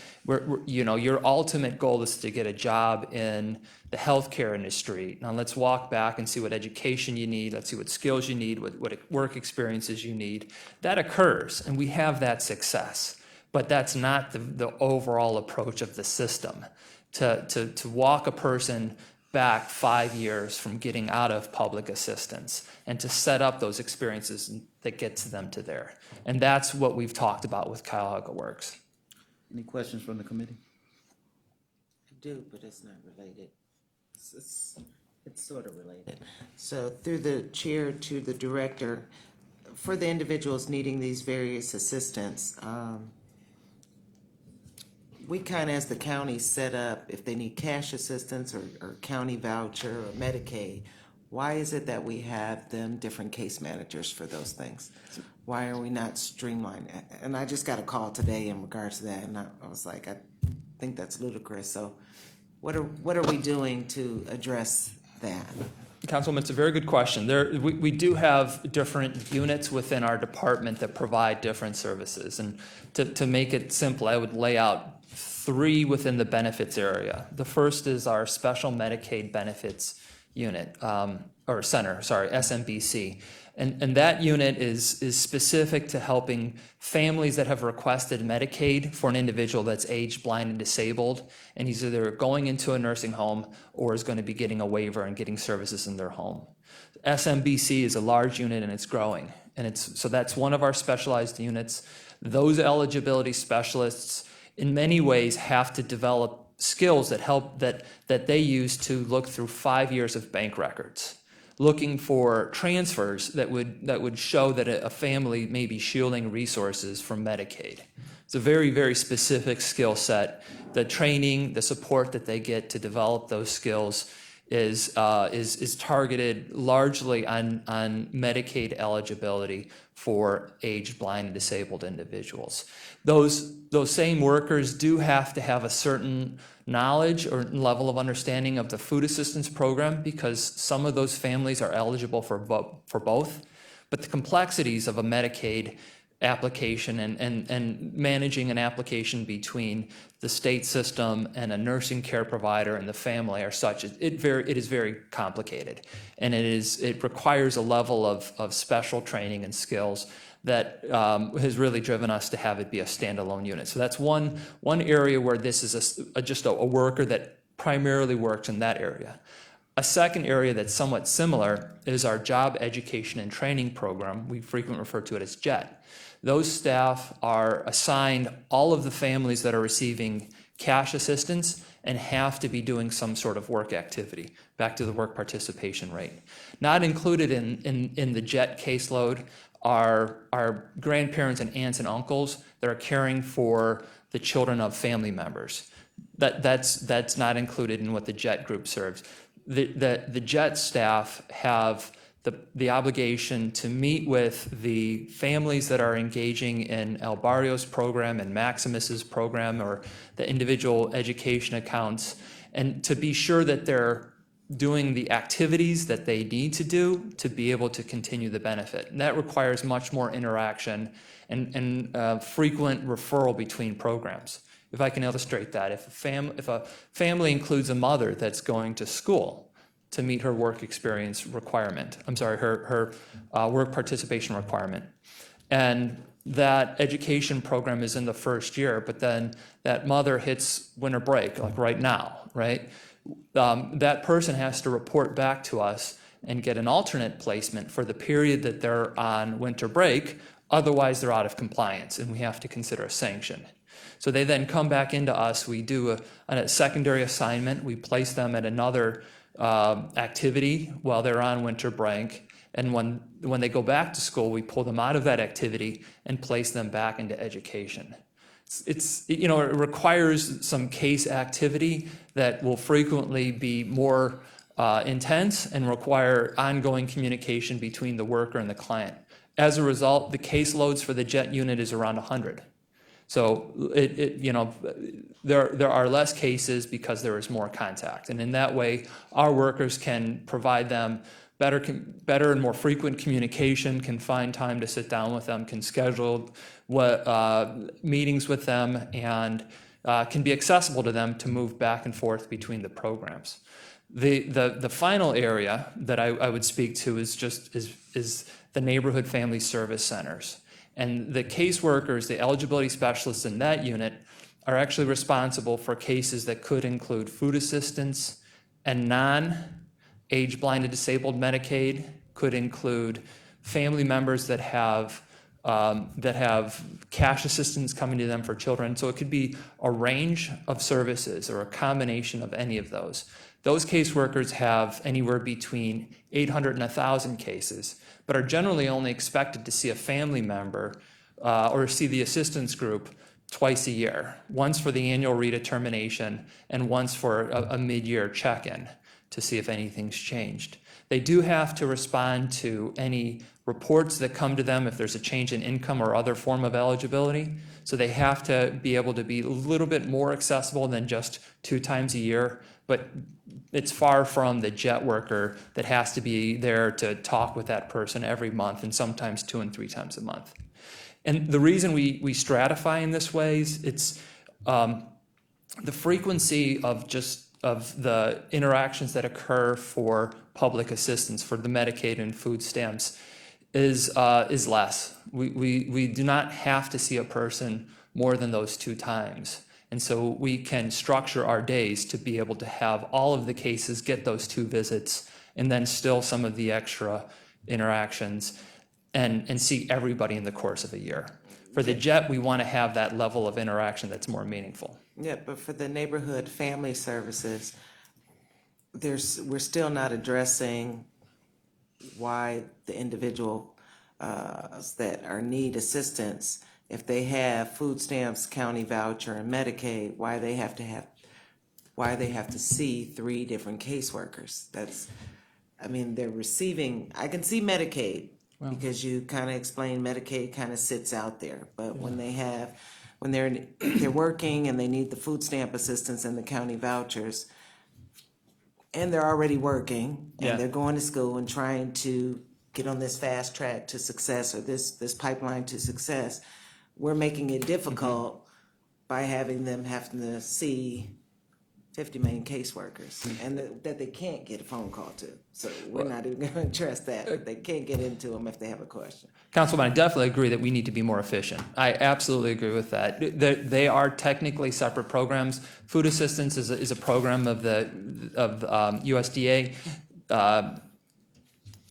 Your ultimate goal is to get a job in the healthcare industry. Now let's walk back and see what education you need. Let's see what skills you need, what work experiences you need. That occurs, and we have that success. But that's not the overall approach of the system. To walk a person back 5 years from getting out of public assistance and to set up those experiences that gets them to there. And that's what we've talked about with Cuyahoga Works. Any questions from the committee? I do, but it's not related. It's sort of related. So through the chair to the director, for the individuals needing these various assistance, we kind of, as the county, set up if they need cash assistance or county voucher or Medicaid, why is it that we have them different case managers for those things? Why are we not streamlined? And I just got a call today in regards to that, and I was like, I think that's ludicrous. So what are we doing to address that? Councilwoman, it's a very good question. We do have different units within our department that provide different services. And to make it simple, I would lay out 3 within the benefits area. The first is our Special Medicaid Benefits Unit, or Center, sorry, SMBC. And that unit is specific to helping families that have requested Medicaid for an individual that's aged, blind, and disabled, and he's either going into a nursing home or is going to be getting a waiver and getting services in their home. SMBC is a large unit and it's growing, and so that's one of our specialized units. Those eligibility specialists, in many ways, have to develop skills that help that they use to look through 5 years of bank records, looking for transfers that would show that a family may be shielding resources from Medicaid. It's a very, very specific skill set. The training, the support that they get to develop those skills is targeted largely on Medicaid eligibility for aged, blind, and disabled individuals. Those same workers do have to have a certain knowledge or level of understanding of the food assistance program, because some of those families are eligible for both. But the complexities of a Medicaid application and managing an application between the state system and a nursing care provider and the family are such, it is very complicated. And it requires a level of special training and skills that has really driven us to have it be a standalone unit. So that's one area where this is just a worker that primarily works in that area. A second area that's somewhat similar is our job education and training program. We frequently refer to it as JET. Those staff are assigned all of the families that are receiving cash assistance and have to be doing some sort of work activity, back to the work participation rate. Not included in the JET caseload are grandparents and aunts and uncles that are caring for the children of family members. That's not included in what the JET group serves. The JET staff have the obligation to meet with the families that are engaging in El Barrio's program and Maximus's program or the individual education accounts, and to be sure that they're doing the activities that they need to do to be able to continue the benefit. And that requires much more interaction and frequent referral between programs. If I can illustrate that, if a family includes a mother that's going to school to meet her work experience requirement, her work participation requirement, and that education program is in the first year, but then that mother hits winter break, like right now, right? That person has to report back to us and get an alternate placement for the period that they're on winter break. Otherwise, they're out of compliance, and we have to consider a sanction. So they then come back into us. We do a secondary assignment. We place them at another activity while they're on winter break. And when they go back to school, we pull them out of that activity and place them back into education. It requires some case activity that will frequently be more intense and require ongoing communication between the worker and the client. As a result, the caseloads for the JET unit is around 100. So there are less cases because there is more contact, and in that way, our workers can provide them better and more frequent communication, can find time to sit down with them, can schedule meetings with them, and can be accessible to them to move back and forth between the programs. The final area that I would speak to is the neighborhood family service centers. And the caseworkers, the eligibility specialists in that unit, are actually responsible for cases that could include food assistance and non-age, blind, and disabled Medicaid, could include family members that have cash assistance coming to them for children. So it could be a range of services or a combination of any of those. Those caseworkers have anywhere between 800 and 1,000 cases, but are generally only expected to see a family member or see the assistance group twice a year, once for the annual redetermination and once for a mid-year check-in, to see if anything's changed. They do have to respond to any reports that come to them if there's a change in income or other form of eligibility. So they have to be able to be a little bit more accessible than just 2 times a year, but it's far from the jet worker that has to be there to talk with that person every month and sometimes 2 and 3 times a month. And the reason we stratify in this way is it's the frequency of the interactions that occur for public assistance, for the Medicaid and food stamps, is less. We do not have to see a person more than those 2 times. And so we can structure our days to be able to have all of the cases get those 2 visits and then still some of the extra interactions and see everybody in the course of a year. For the JET, we want to have that level of interaction that's more meaningful. Yeah, but for the neighborhood family services, we're still not addressing why the individual that need assistance, if they have food stamps, county voucher, and Medicaid, why they have to see 3 different caseworkers. They're receiving. I can see Medicaid because you kind of explain Medicaid kind of sits out there, but when they're working and they need the food stamp assistance and the county vouchers, and they're already working and Yeah. they're going to school and trying to get on this fast track to success or this pipeline to success, we're making it difficult by having them having to see 50 million caseworkers and that they can't get a phone call to. So we're not even going to address that. But they can't get into them if they have a question. Councilman, I definitely agree that we need to be more efficient. I absolutely agree with that. They are technically separate programs. Food assistance is a program of USDA.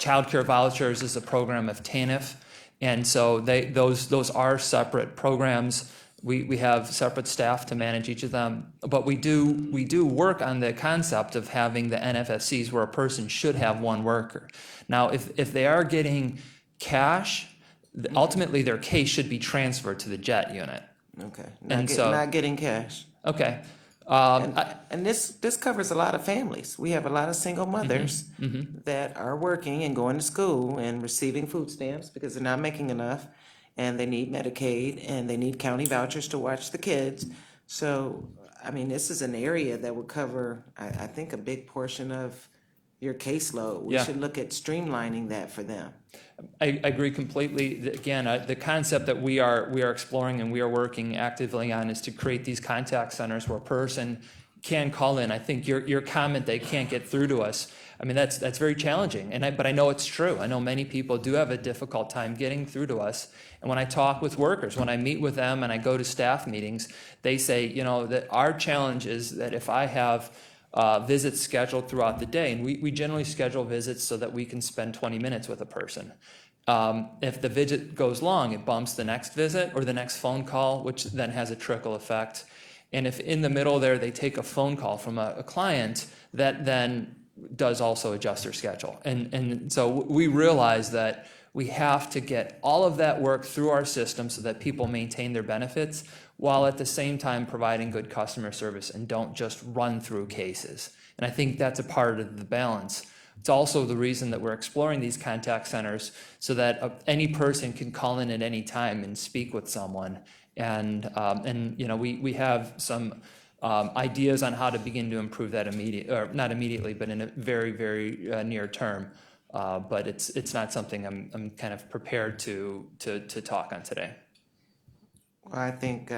Child care vouchers is a program of TANF. And so those are separate programs. We have separate staff to manage each of them, but we do work on the concept of having the NFSCs where a person should have 1 worker. Now, if they are getting cash, ultimately their case should be transferred to the JET unit. Okay. Not Getting cash. Okay. And this covers a lot of families. We have a lot of single mothers that are working and going to school and receiving food stamps because they're not making enough, and they need Medicaid and they need county vouchers to watch the kids. So, this is an area that would cover, I think, a big portion of your caseload. We Yeah. should look at streamlining that for them. I agree completely. Again, the concept that we are exploring and we are working actively on is to create these contact centers where a person can call in. I think your comment they can't get through to us, that's very challenging. But I know it's true. I know many people do have a difficult time getting through to us. And when I talk with workers, when I meet with them and I go to staff meetings, they say, that our challenge is that if I have visits scheduled throughout the day, and we generally schedule visits so that we can spend 20 minutes with a person. If the visit goes long, it bumps the next visit or the next phone call, which then has a trickle effect. And if in the middle there they take a phone call from a client, that then does also adjust their schedule. And so we realize that we have to get all of that work through our system so that people maintain their benefits while at the same time providing good customer service and don't just run through cases. And I think that's a part of the balance. It's also the reason that we're exploring these contact centers so that any person can call in at any time and speak with someone. And we have some ideas on how to begin to improve that not immediately, but in a very, very near term. But it's not something I'm kind of prepared to talk on today. Well, I think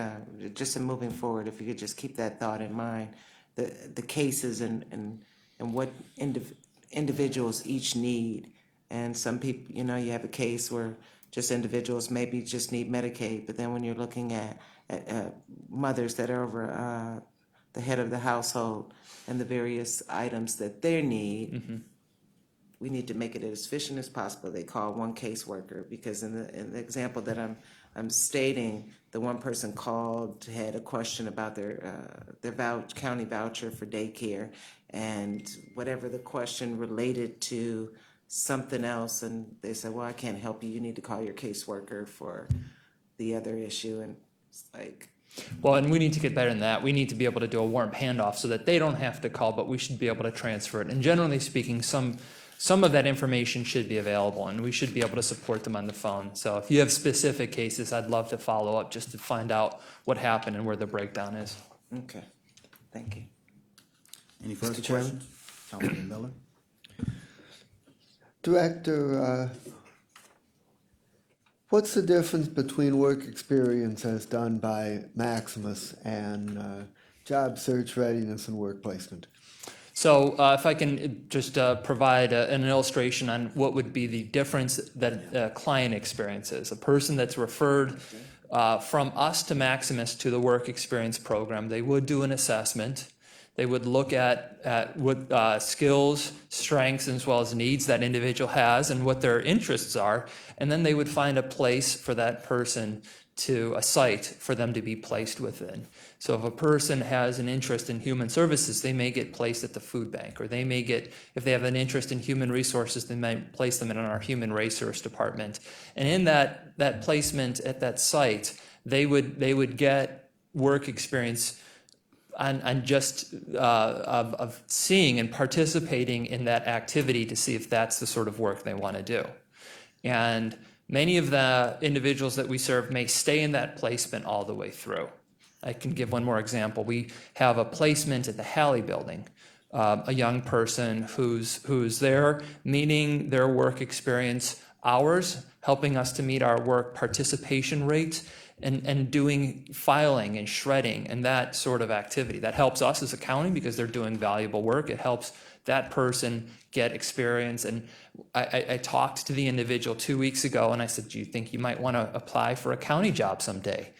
just in moving forward, if you could just keep that thought in mind, the cases and what individuals each need. And some people, you have a case where just individuals maybe just need Medicaid, but then when you're looking at mothers that are over the head of the household and the various items that they need, we need to make it as efficient as possible. They call 1 caseworker because in the example that I'm stating, the one person called, had a question about their county voucher for daycare, and whatever the question related to something else, and they said, well, I can't help you. You need to call your caseworker for the other issue. And it's like, Well, and we need to get better than that. We need to be able to do a warm handoff so that they don't have to call, but we should be able to transfer it. And generally speaking, some of that information should be available, and we should be able to support them on the phone. So if you have specific cases, I'd love to follow up just to find out what happened and where the breakdown is. Okay, thank you. Any further Mr. Chairman? questions? Councilman Miller? Director, what's the difference between work experience as done by Maximus and job search readiness and work placement? So if I can just provide an illustration on what would be the difference that a client experiences. A person that's referred from us to Maximus to the work experience program, they would do an assessment. They would look at what skills, strengths, as well as needs that individual has and what their interests are. And then they would find a place for that person to a site for them to be placed within. So if a person has an interest in human services, they may get placed at the food bank, or they may get, if they have an interest in human resources, they might place them in our human resource department. And in that placement at that site, they would get work experience on just of seeing and participating in that activity to see if that's the sort of work they want to do. And many of the individuals that we serve may stay in that placement all the way through. I can give one more example. We have a placement at the Halley Building, a young person who's there meeting their work experience hours, helping us to meet our work participation rate, and doing filing and shredding and that sort of activity. That helps us as a county because they're doing valuable work. It helps that person get experience. And I talked to the individual 2 weeks ago and I said, do you think you might want to apply for a county job someday?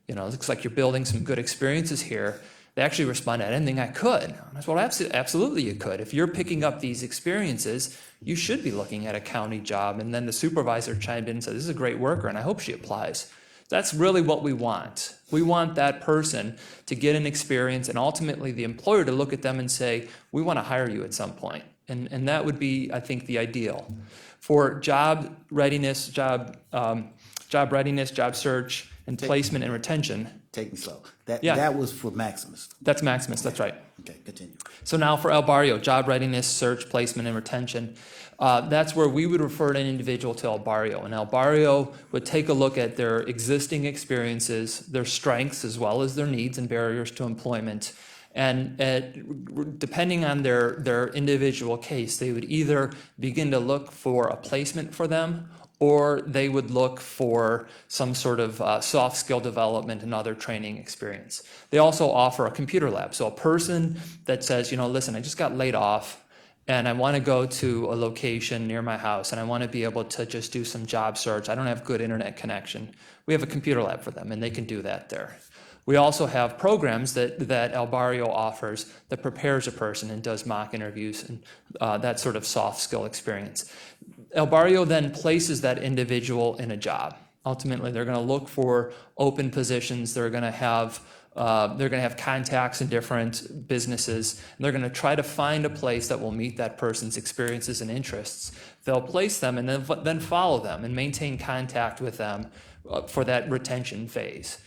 You know, it looks like you're building some good experiences here. They actually responded, I didn't think I could. And I said, well, absolutely you could. If you're picking up these experiences, you should be looking at a county job. And then the supervisor chimed in and said, this is a great worker and I hope she applies. That's really what we want. We want that person to get an experience and ultimately the employer to look at them and say, we want to hire you at some point. And that would be, I think, the ideal. For job readiness, job search, and placement and retention, Take me slow. Yeah. That was for Maximus. that's Maximus, that's right. Okay, continue. So now for El Barrio, job readiness, search, placement, and retention. That's where we would refer an individual to El Barrio. And El Barrio would take a look at their existing experiences, their strengths, as well as their needs and barriers to employment. And depending on their individual case, they would either begin to look for a placement for them, or they would look for some sort of soft skill development and other training experience. They also offer a computer lab. So a person that says, you know, listen, I just got laid off and I want to go to a location near my house and I want to be able to just do some job search. I don't have good internet connection. We have a computer lab for them and they can do that there. We also have programs that El Barrio offers that prepares a person and does mock interviews and that sort of soft skill experience. El Barrio then places that individual in a job. Ultimately, they're going to look for open positions. They're going to have contacts in different businesses. And they're going to try to find a place that will meet that person's experiences and interests. They'll place them and then follow them and maintain contact with them for that retention phase,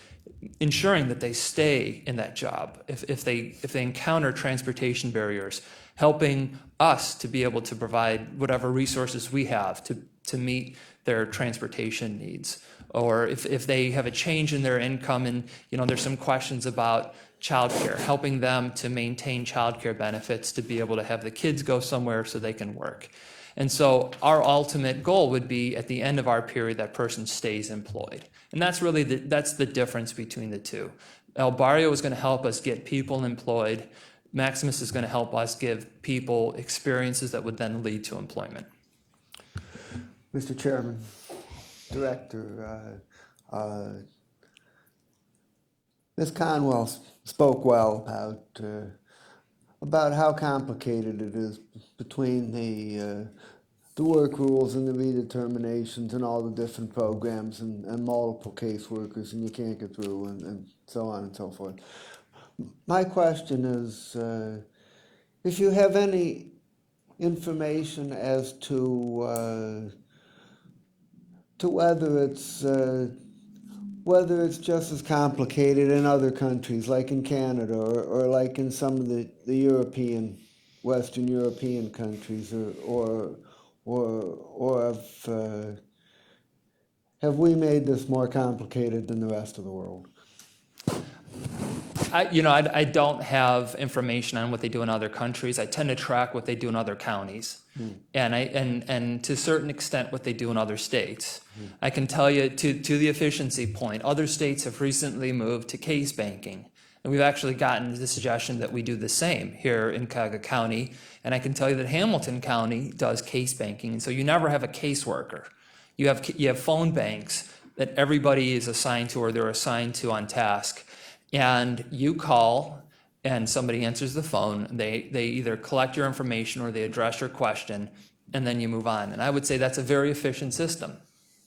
ensuring that they stay in that job. If they encounter transportation barriers, helping us to be able to provide whatever resources we have to meet their transportation needs. Or if they have a change in their income and, you know, there's some questions about childcare, helping them to maintain childcare benefits to be able to have the kids go somewhere so they can work. And so our ultimate goal would be at the end of our period, that person stays employed. And that's really that's the difference between the two. El Barrio is going to help us get people employed. Maximus is going to help us give people experiences that would then lead to employment. Mr. Chairman, Director, Ms. Conwell spoke well about how complicated it is between the work rules and the redeterminations and all the different programs and multiple caseworkers and you can't get through and so on and so forth. My question is, if you have any information as to whether it's whether it's just as complicated in other countries, like in Canada, or like in some of the European, Western European countries, or have we made this more complicated than the rest of the world? I don't have information on what they do in other countries. I tend to track what they do in other counties, and to a certain extent what they do in other states. I can tell you to the efficiency point, other states have recently moved to case banking, and we've actually gotten the suggestion that we do the same here in Cuyahoga County. And I can tell you that Hamilton County does case banking, and so you never have a caseworker. You have phone banks that everybody is assigned to, or they're assigned to on task. And you call and somebody answers the phone. They either collect your information or they address your question, and then you move on. And I would say that's a very efficient system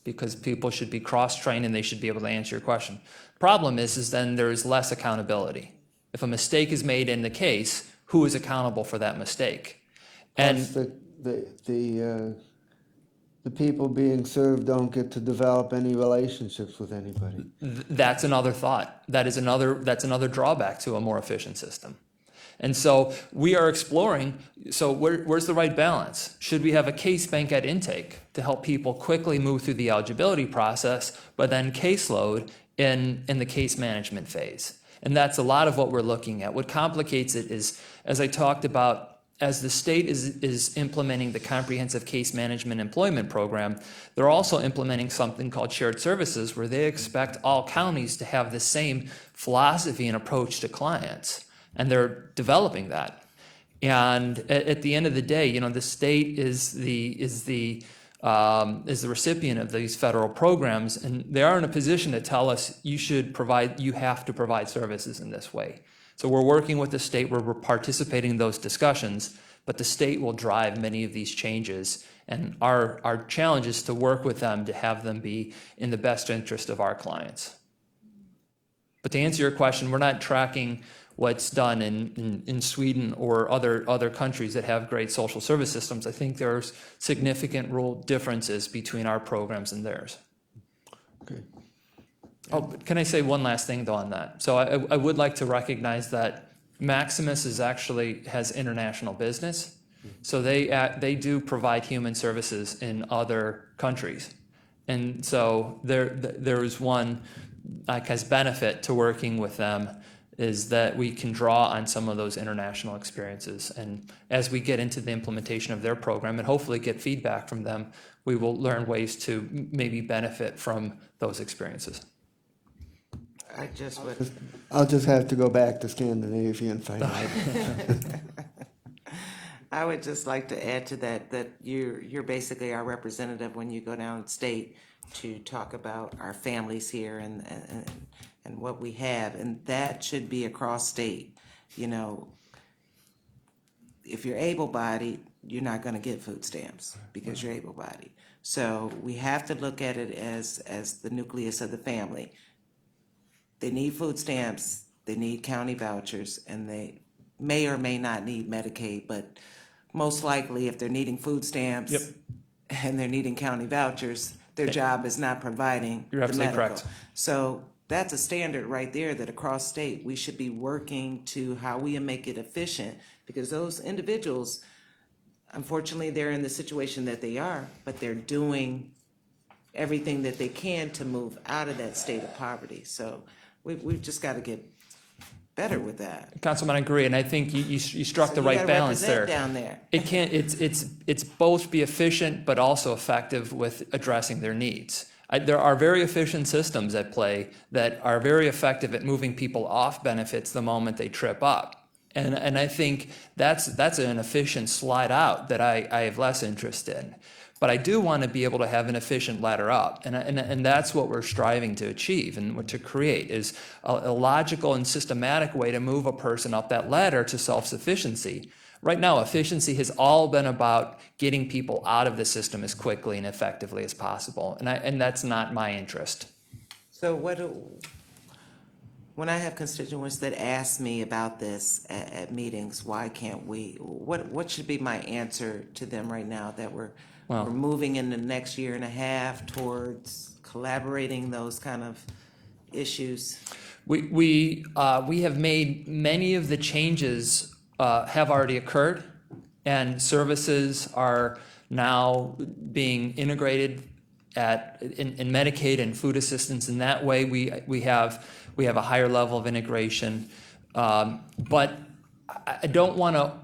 because people should be cross-trained and they should be able to answer your question. Problem is then there's less accountability. If a mistake is made in the case, who is accountable for that mistake? And Plus the people being served don't get to develop any relationships with anybody. That's another thought. That's another drawback to a more efficient system. And so we are exploring, so where's the right balance? Should we have a case bank at intake to help people quickly move through the eligibility process, but then caseload in the case management phase? And that's a lot of what we're looking at. What complicates it is, as I talked about, as the state is implementing the Comprehensive Case Management Employment Program, they're also implementing something called shared services, where they expect all counties to have the same philosophy and approach to clients, and they're developing that. And at the end of the day, the state is the recipient of these federal programs, and they are in a position to tell us you have to provide services in this way. So we're working with the state where we're participating in those discussions, but the state will drive many of these changes. And our challenge is to work with them to have them be in the best interest of our clients. But to answer your question, we're not tracking what's done in Sweden or other countries that have great social service systems. I think there's significant rule differences between our programs and theirs. Okay. Oh, can I say one last thing though on that? So I would like to recognize that Maximus has international business. So they do provide human services in other countries. And so there is one as benefit to working with them is that we can draw on some of those international experiences. And as we get into the implementation of their program and hopefully get feedback from them, we will learn ways to maybe benefit from those experiences. I'll just have to go back to Scandinavia and find out. I would just like to add to that you're basically our representative when you go down state to talk about our families here and what we have, and that should be across state. If you're able-bodied, you're not going to get food stamps because you're able-bodied. So we have to look at it as the nucleus of the family. They need food stamps, they need county vouchers, and they may or may not need Medicaid, but most likely if they're needing food stamps and they're needing county vouchers, their job is not providing You're the absolutely medical. correct. So that's a standard right there that across state, we should be working to how we make it efficient, because those individuals, unfortunately, they're in the situation that they are, but they're doing everything that they can to move out of that state of poverty. So we've just got to get better with that. Councilman, I agree, and I think you struck the You right gotta balance represent there. down there. It can't. It's both be efficient but also effective with addressing their needs. There are very efficient systems at play that are very effective at moving people off benefits the moment they trip up, and I think that's an efficient slide out that I have less interest in. But I do want to be able to have an efficient ladder up, and that's what we're striving to achieve and what to create is a logical and systematic way to move a person up that ladder to self-sufficiency. Right now, efficiency has all been about getting people out of the system as quickly and effectively as possible, and that's not my interest. So when I have constituents that ask me about this at meetings, why can't we, what should be my answer to them right now that we're moving in the next year and a half towards collaborating those kind of issues? We have made many of the changes have already occurred, and services are now being integrated in Medicaid and food assistance. In that way, we have a higher level of integration. But I don't want to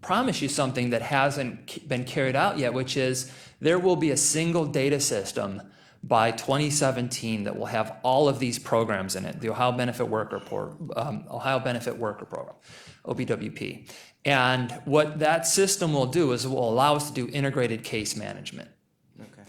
promise you something that hasn't been carried out yet, which is there will be a single data system by 2017 that will have all of these programs in it, the Ohio Benefit Worker Program, OBWP. And what that system will do is it will allow us to do integrated case management. Okay.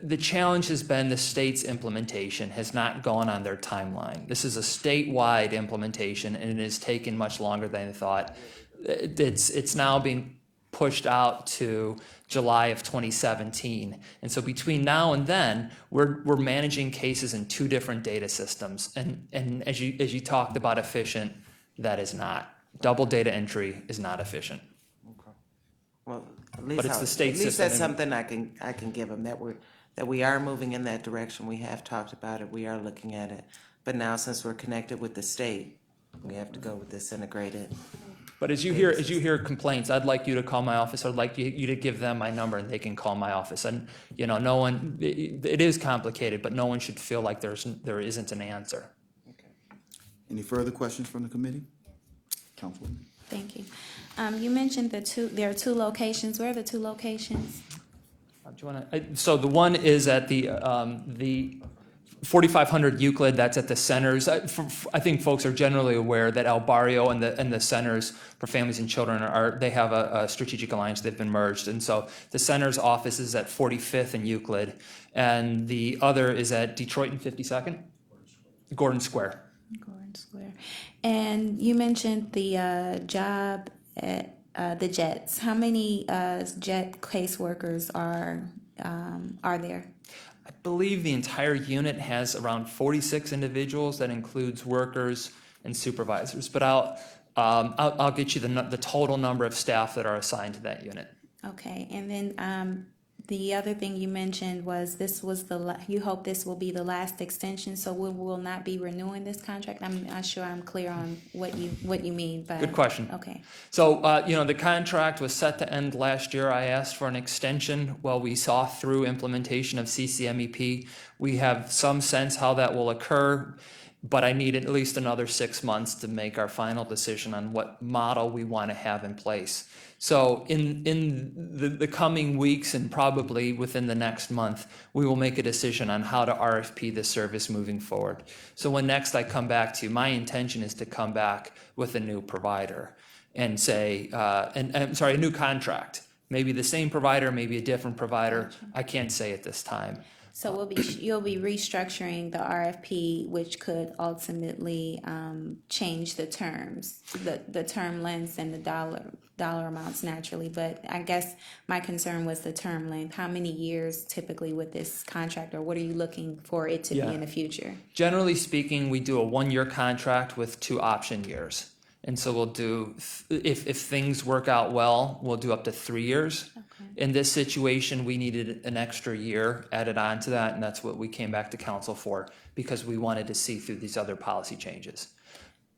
The challenge has been the state's implementation has not gone on their timeline. This is a statewide implementation, and it has taken much longer than they thought. It's now being pushed out to July of 2017. And so between now and then, we're managing cases in two different data systems. And as you talked about efficient, that is not. Double data entry is not efficient. Well, at least But it's the state at least system. that's something I can give them, that we are moving in that direction. We have talked about it. We are looking at it. But now, since we're connected with the state, we have to go with this integrated. But as you hear complaints, I'd like you to call my office. I'd like you to give them my number, and they can call my office. And no one. It is complicated, but no one should feel like there isn't an answer. Any further questions from the committee? Councilwoman? Thank you. You mentioned there are two locations. Where are the two locations? Do you want to? So the one is at the 4500 Euclid. That's at the centers. I think folks are generally aware that El Barrio and the centers for families and children they have a strategic alliance. They've been merged, and so the center's office is at 45th and Euclid, and the other is at Detroit and 52nd, Gordon Square. Gordon Square. And you mentioned the job at the JETs. How many JET caseworkers are there? I believe the entire unit has around 46 individuals. That includes workers and supervisors. But I'll get you the total number of staff that are assigned to that unit. Okay, and then the other thing you mentioned was you hope this will be the last extension, so we will not be renewing this contract. I'm not sure I'm clear on what you mean by. Good question. Okay. So, the contract was set to end last year. I asked for an extension while we saw through implementation of CCMEP. We have some sense how that will occur, but I need at least another 6 months to make our final decision on what model we want to have in place. So in the coming weeks and probably within the next month, we will make a decision on how to RFP this service moving forward. So when next I come back to you, my intention is to come back with a new provider and say, a new contract. Maybe the same provider, maybe a different provider. I can't say at this time. So you'll be restructuring the RFP, which could ultimately change the terms, the term lengths and the dollar amounts naturally. But I guess my concern was the term length. How many years typically with this contract, or what are you looking for it to be in the future? Generally speaking, we do a 1-year contract with 2 option years. And so we'll do, if things work out well, we'll do up to 3 years. Okay. In this situation, we needed an extra year added on to that, and that's what we came back to council for, because we wanted to see through these other policy changes.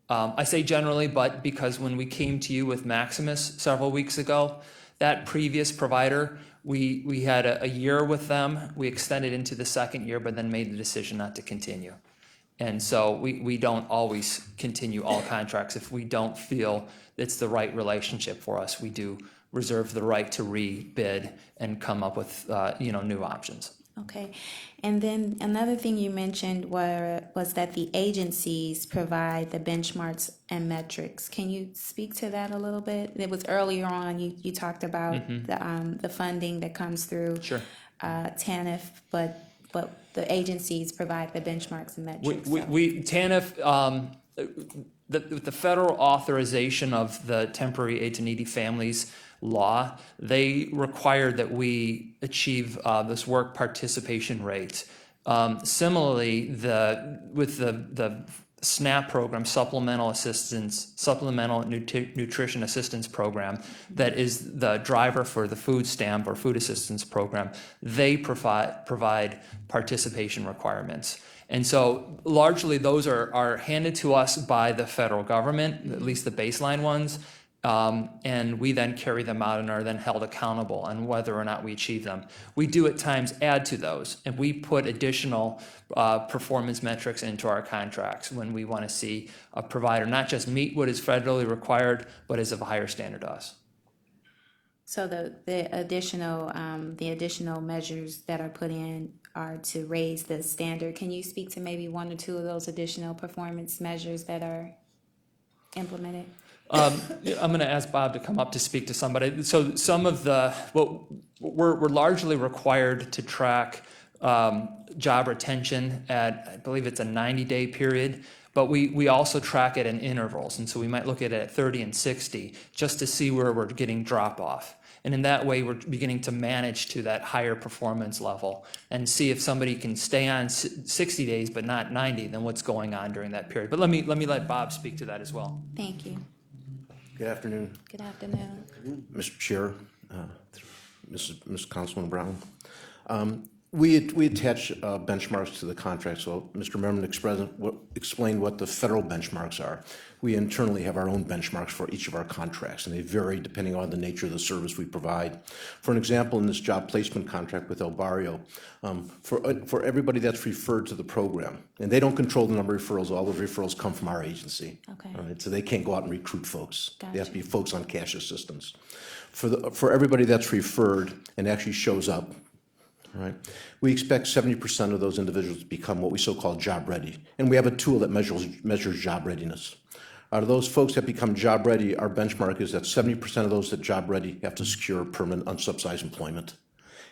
I say generally, but because when we came to you with Maximus several weeks ago, that previous provider, we had a year with them. We extended into the 2nd year, but then made the decision not to continue. And so we don't always continue all contracts. If we don't feel it's the right relationship for us, we do reserve the right to rebid and come up with new options. Okay. And then another thing you mentioned was that the agencies provide the benchmarks and metrics. Can you speak to that a little bit? It was earlier on, you talked about the funding that comes through Sure. TANF, but the agencies provide the benchmarks and metrics. TANF, the federal authorization of the temporary aid to needy families law, they required that we achieve this work participation rate. Similarly, with the SNAP program, Supplemental Nutrition Assistance Program, that is the driver for the food stamp or food assistance program. They provide participation requirements. And so largely those are handed to us by the federal government, at least the baseline ones, and we then carry them out and are then held accountable on whether or not we achieve them. We do at times add to those, and we put additional performance metrics into our contracts when we want to see a provider not just meet what is federally required, but is of a higher standard to us. So the additional measures that are put in are to raise the standard. Can you speak to maybe one or two of those additional performance measures that are implemented? I'm going to ask Bob to come up to speak to somebody. So some of we're largely required to track job retention at, I believe it's a 90-day period, but we also track it in intervals. And so we might look at it at 30 and 60 just to see where we're getting drop off. And in that way, we're beginning to manage to that higher performance level and see if somebody can stay on 60 days but not 90, then what's going on during that period. But let me let Bob speak to that as well. Thank you. Good afternoon, Good afternoon. Mr. Chair, Ms. Councilman Brown. We attach benchmarks to the contract, so Mr. Merriman explained what the federal benchmarks are. We internally have our own benchmarks for each of our contracts, and they vary depending on the nature of the service we provide. For an example, in this job placement contract with El Barrio, for everybody that's referred to the program, and they don't control the number of referrals, all the referrals come from our agency. Okay. All right, so they can't go out and recruit folks. They have Gotcha. to be folks on cash assistance. For everybody that's referred and actually shows up, all right, we expect 70% of those individuals to become what we so-call job ready. And we have a tool that measures job readiness. Out of those folks that become job ready, our benchmark is that 70% of those that job ready have to secure permanent unsubsidized employment.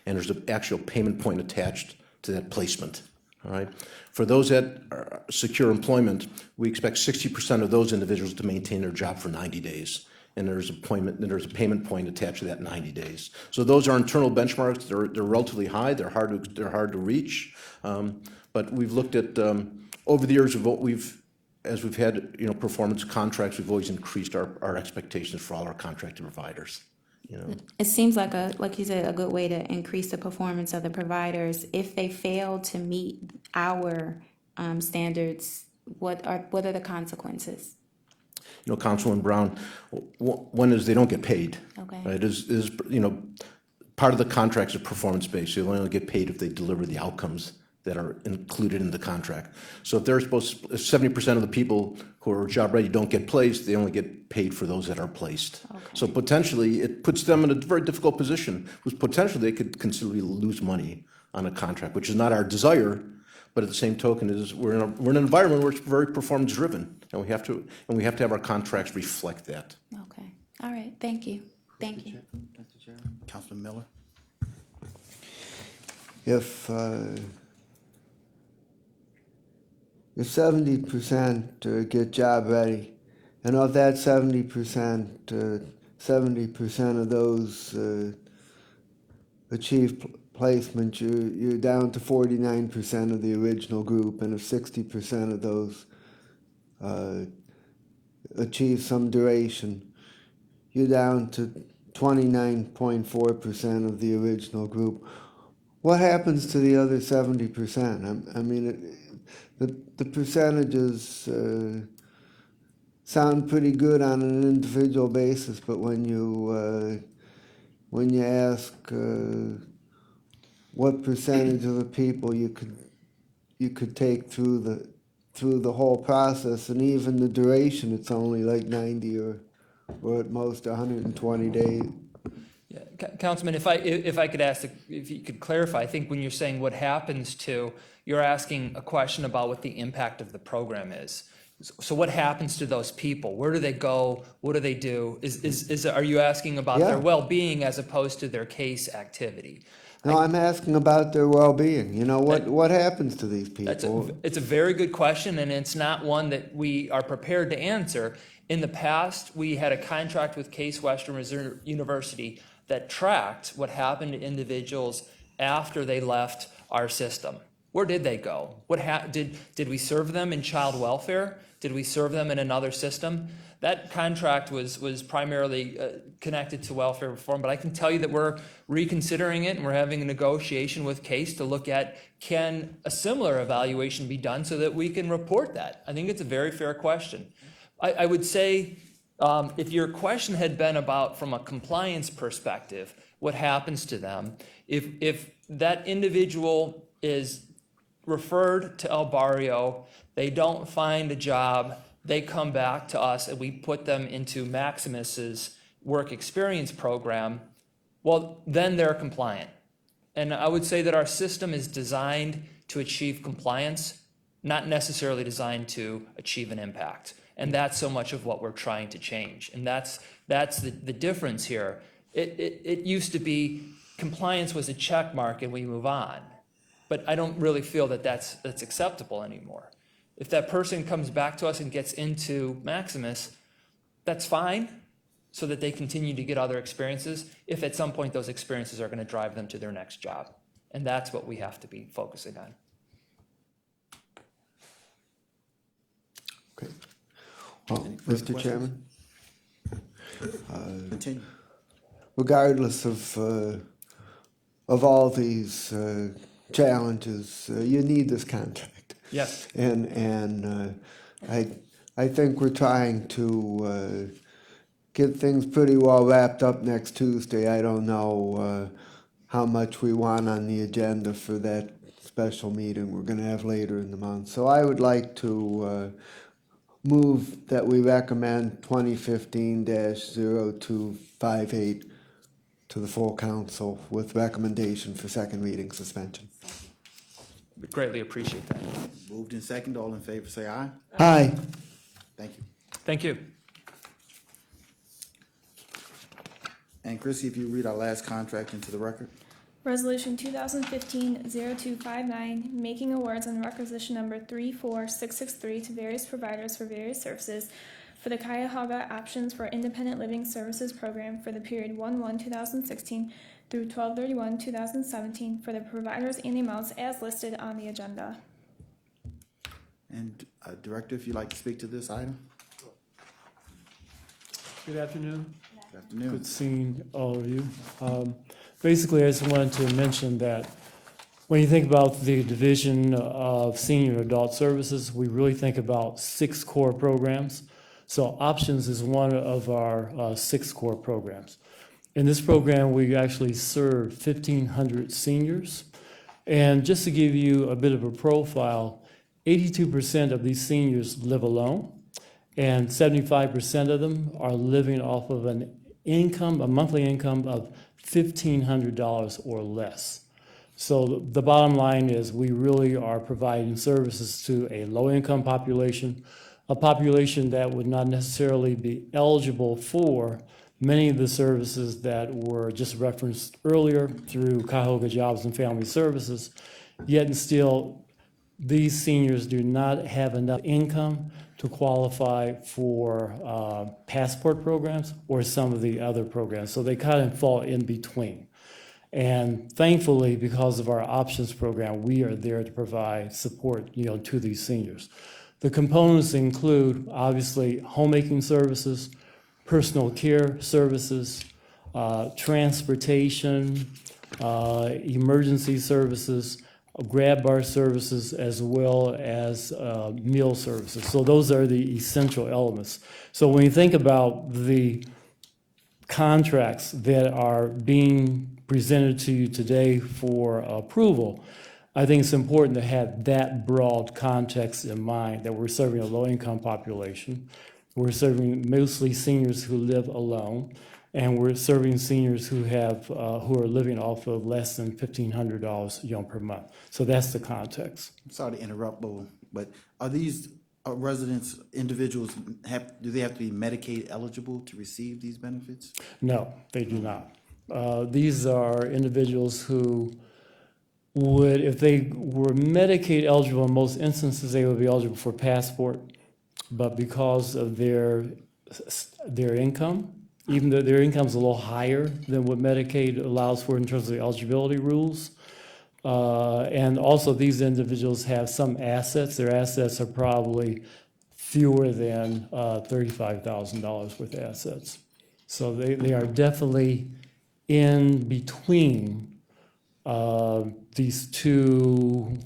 And there's an actual payment point attached to that placement. All right. For those that secure employment, we expect 60% of those individuals to maintain their job for 90 days. And there's a payment point attached to that 90 days. So those are internal benchmarks. They're relatively high. They're hard to reach. But we've looked at over the years of what as we've had performance contracts, we've always increased our expectations for all our contracted providers. It seems like you said, a good way to increase the performance of the providers. If they fail to meet our standards, what are the consequences? Councilman Brown, one is they don't get paid. Okay. Right? Is part of the contracts are performance-based. So they only get paid if they deliver the outcomes that are included in the contract. So if 70% of the people who are job ready don't get placed, they only get paid for those that are placed. Okay. So potentially it puts them in a very difficult position, because potentially they could considerably lose money on a contract, which is not our desire. But at the same token, we're in an environment where it's very performance driven, and we have to have our contracts reflect that. Okay. All right. Thank you. Thank you. Councilman Miller? If 70% get job ready, and of that 70%, 70% of those achieve placement, you're down to 49% of the original group, and if 60% of those achieve some duration, you're down to 29.4% of the original group. What happens to the other 70%? I mean, the percentages sound pretty good on an individual basis, but when you ask what percentage of the people you could take through the whole process, and even the duration, it's only like 90 or at most 120 days. Yeah, Councilman, if I could ask, if you could clarify, I think when you're saying what happens to, you're asking a question about what the impact of the program is. So what happens to those people? Where do they go? What do they do? Are you asking about their well-being as opposed to their case activity? No, I'm asking about their well-being. What happens to these people? It's a very good question, and it's not one that we are prepared to answer. In the past, we had a contract with Case Western Reserve University that tracked what happened to individuals after they left our system. Where did they go? Did we serve them in child welfare? Did we serve them in another system? That contract was primarily connected to welfare reform, but I can tell you that we're reconsidering it and we're having a negotiation with CASE to look at, can a similar evaluation be done so that we can report that? I think it's a very fair question. I would say, if your question had been about from a compliance perspective, what happens to them, if that individual is referred to El Barrio, they don't find a job, they come back to us and we put them into Maximus's work experience program, well, then they're compliant. And I would say that our system is designed to achieve compliance, not necessarily designed to achieve an impact. And that's so much of what we're trying to change. And that's the difference here. It used to be compliance was a check mark and we move on. But I don't really feel that that's acceptable anymore. If that person comes back to us and gets into Maximus, that's fine, so that they continue to get other experiences, if at some point those experiences are going to drive them to their next job. And that's what we have to be focusing on. Okay. Well, further Mr. Chairman, Continue. regardless of all these challenges, you need this contract. Yes. And I think we're trying to get things pretty well wrapped up next Tuesday. I don't know how much we want on the agenda for that special meeting we're going to have later in the month. So I would like to move that we recommend 2015-0258 to the full council with recommendation for second reading suspension. We greatly appreciate that. Moved in second, all in favor, say aye. Aye. Thank you. Thank you. And Chrissy, if you read our last contract into the record. Resolution 2015-0259, making awards on requisition number 34663 to various providers for various services for the Cuyahoga Options for Independent Living Services Program for the period 1/1/2016 through 12/31/2017 for the providers and the amounts as listed on the agenda. And Director, if you'd like to speak to this item. Good afternoon. Good afternoon. Good seeing all of you. Basically, I just wanted to mention that when you think about the division of senior adult services, we really think about 6 core programs. So Options is one of our 6 core programs. In this program, we actually serve 1,500 seniors. And just to give you a bit of a profile, 82% of these seniors live alone, and 75% of them are living off of an income, a monthly income of $1,500 or less. So the bottom line is we really are providing services to a low-income population, a population that would not necessarily be eligible for many of the services that were just referenced earlier through Cuyahoga Jobs and Family Services, yet and still these seniors do not have enough income to qualify for passport programs or some of the other programs. So they kind of fall in between. And thankfully, because of our options program, we are there to provide support, to these seniors. The components include, obviously, homemaking services, personal care services, transportation, emergency services, grab bar services, as well as meal services. So those are the essential elements. So when you think about the contracts that are being presented to you today for approval, I think it's important to have that broad context in mind, that we're serving a low-income population, we're serving mostly seniors who live alone, and we're serving seniors who are living off of less than $1,500 per month. So that's the context. I'm sorry to interrupt, but are these residents, individuals, do they have to be Medicaid eligible to receive these benefits? No, they do not. These are individuals who would, if they were Medicaid eligible, in most instances, they would be eligible for passport, but because of their income, even though their income is a little higher than what Medicaid allows for in terms of the eligibility rules, And also, these individuals have some assets. Their assets are probably fewer than $35,000 worth of assets. So they are definitely in between these two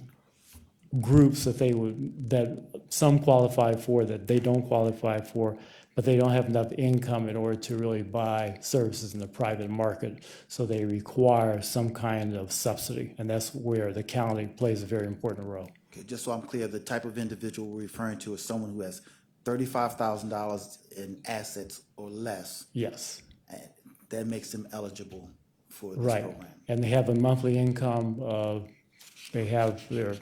groups that some qualify for, that they don't qualify for, but they don't have enough income in order to really buy services in the private market. So they require some kind of subsidy, and that's where the county plays a very important role. Okay, just so I'm clear, the type of individual we're referring to is someone who has $35,000 in assets or less. Yes, And that makes them eligible for this right. program. And they have a monthly income, they have their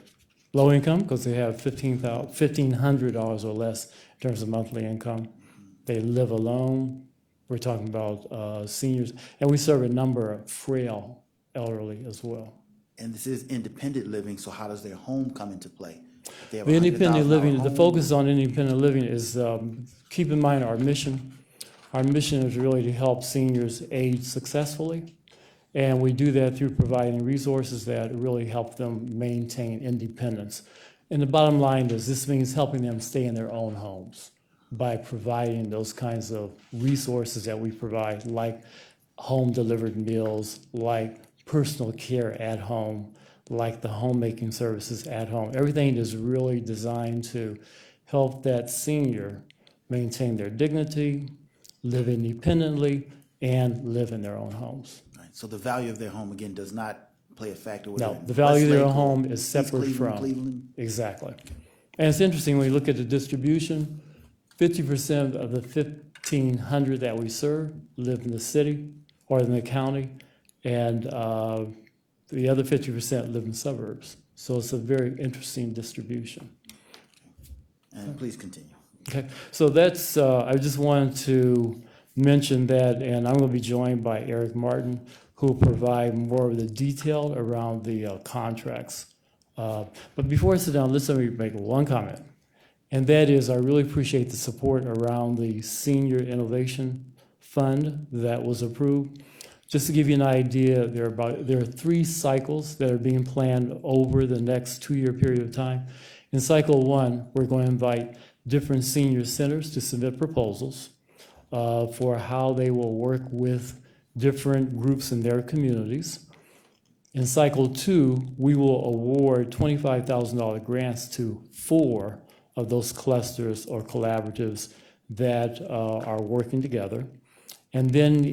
low income because they have $1,500 or less in terms of monthly income. They live alone. We're talking about seniors, and we serve a number of frail elderly as well. And this is independent living, so how does their home come into play? If they have The a independent $100,000 living, the home, focus on independent living is, keep in mind our mission. Our mission is really to help seniors age successfully. And we do that through providing resources that really help them maintain independence. And the bottom line is this means helping them stay in their own homes by providing those kinds of resources that we provide, like home delivered meals, like personal care at home, like the homemaking services at home. Everything is really designed to help that senior maintain their dignity, live independently, and live in their own homes. right, so the value of their home, again, does not play a factor with No, it. the value of their Westlake or home is East separate Cleveland, from. Cleveland? Exactly. And it's interesting, when you look at the distribution, 50% of the 1,500 that we serve live in the city or in the county, and the other 50% live in suburbs. So it's a very interesting distribution. And please continue. Okay, so that's, I just wanted to mention that, and I'm going to be joined by Eric Martin, who will provide more of the detail around the contracts. But before I sit down, let me make one comment, and that is I really appreciate the support around the Senior Innovation Fund that was approved. Just to give you an idea, there are 3 cycles that are being planned over the next 2-year period of time. In cycle 1, we're going to invite different senior centers to submit proposals for how they will work with different groups in their communities. In cycle 2, we will award $25,000 grants to 4 of those clusters or collaboratives that are working together. And then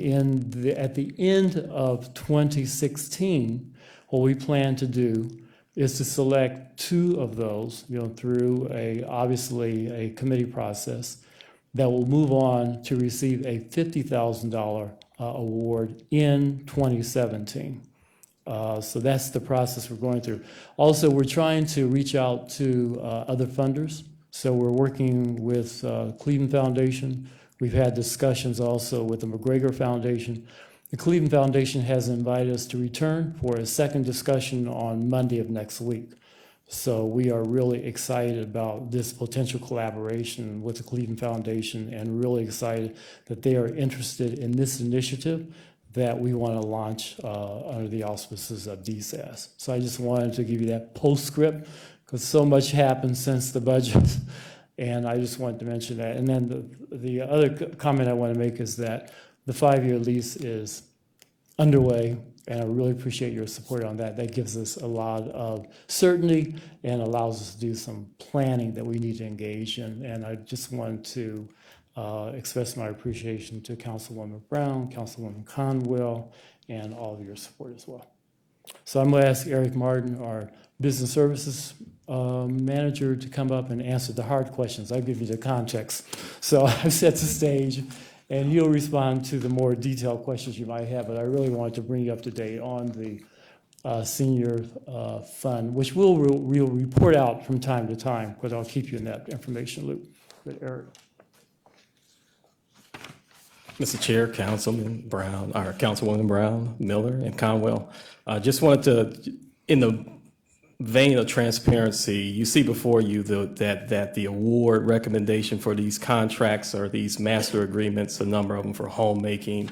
at the end of 2016, what we plan to do is to select 2 of those, through obviously a committee process that will move on to receive a $50,000 award in 2017. So that's the process we're going through. Also, we're trying to reach out to other funders. So we're working with Cleveland Foundation. We've had discussions also with the McGregor Foundation. The Cleveland Foundation has invited us to return for a second discussion on Monday of next week. So we are really excited about this potential collaboration with the Cleveland Foundation, and really excited that they are interested in this initiative that we want to launch under the auspices of DSAS. So I just wanted to give you that postscript, because so much happened since the budget. And I just wanted to mention that. And then the other comment I want to make is that the 5-year lease is underway, and I really appreciate your support on that. That gives us a lot of certainty and allows us to do some planning that we need to engage in. And I just wanted to express my appreciation to Councilwoman Brown, Councilwoman Conwell, and all of your support as well. So I'm going to ask Eric Martin, our Business Services Manager, to come up and answer the hard questions. I'll give you the context. So I've set the stage, and he'll respond to the more detailed questions you might have, but I really wanted to bring you up to date on the senior fund, which we'll report out from time to time, because I'll keep you in that information loop. But Eric. Mr. Chair, Councilman Brown, or Councilwoman Brown, Miller, and Conwell. Just wanted to, in the vein of transparency, you see before you that the award recommendation for these contracts or these master agreements, a number of them for homemaking,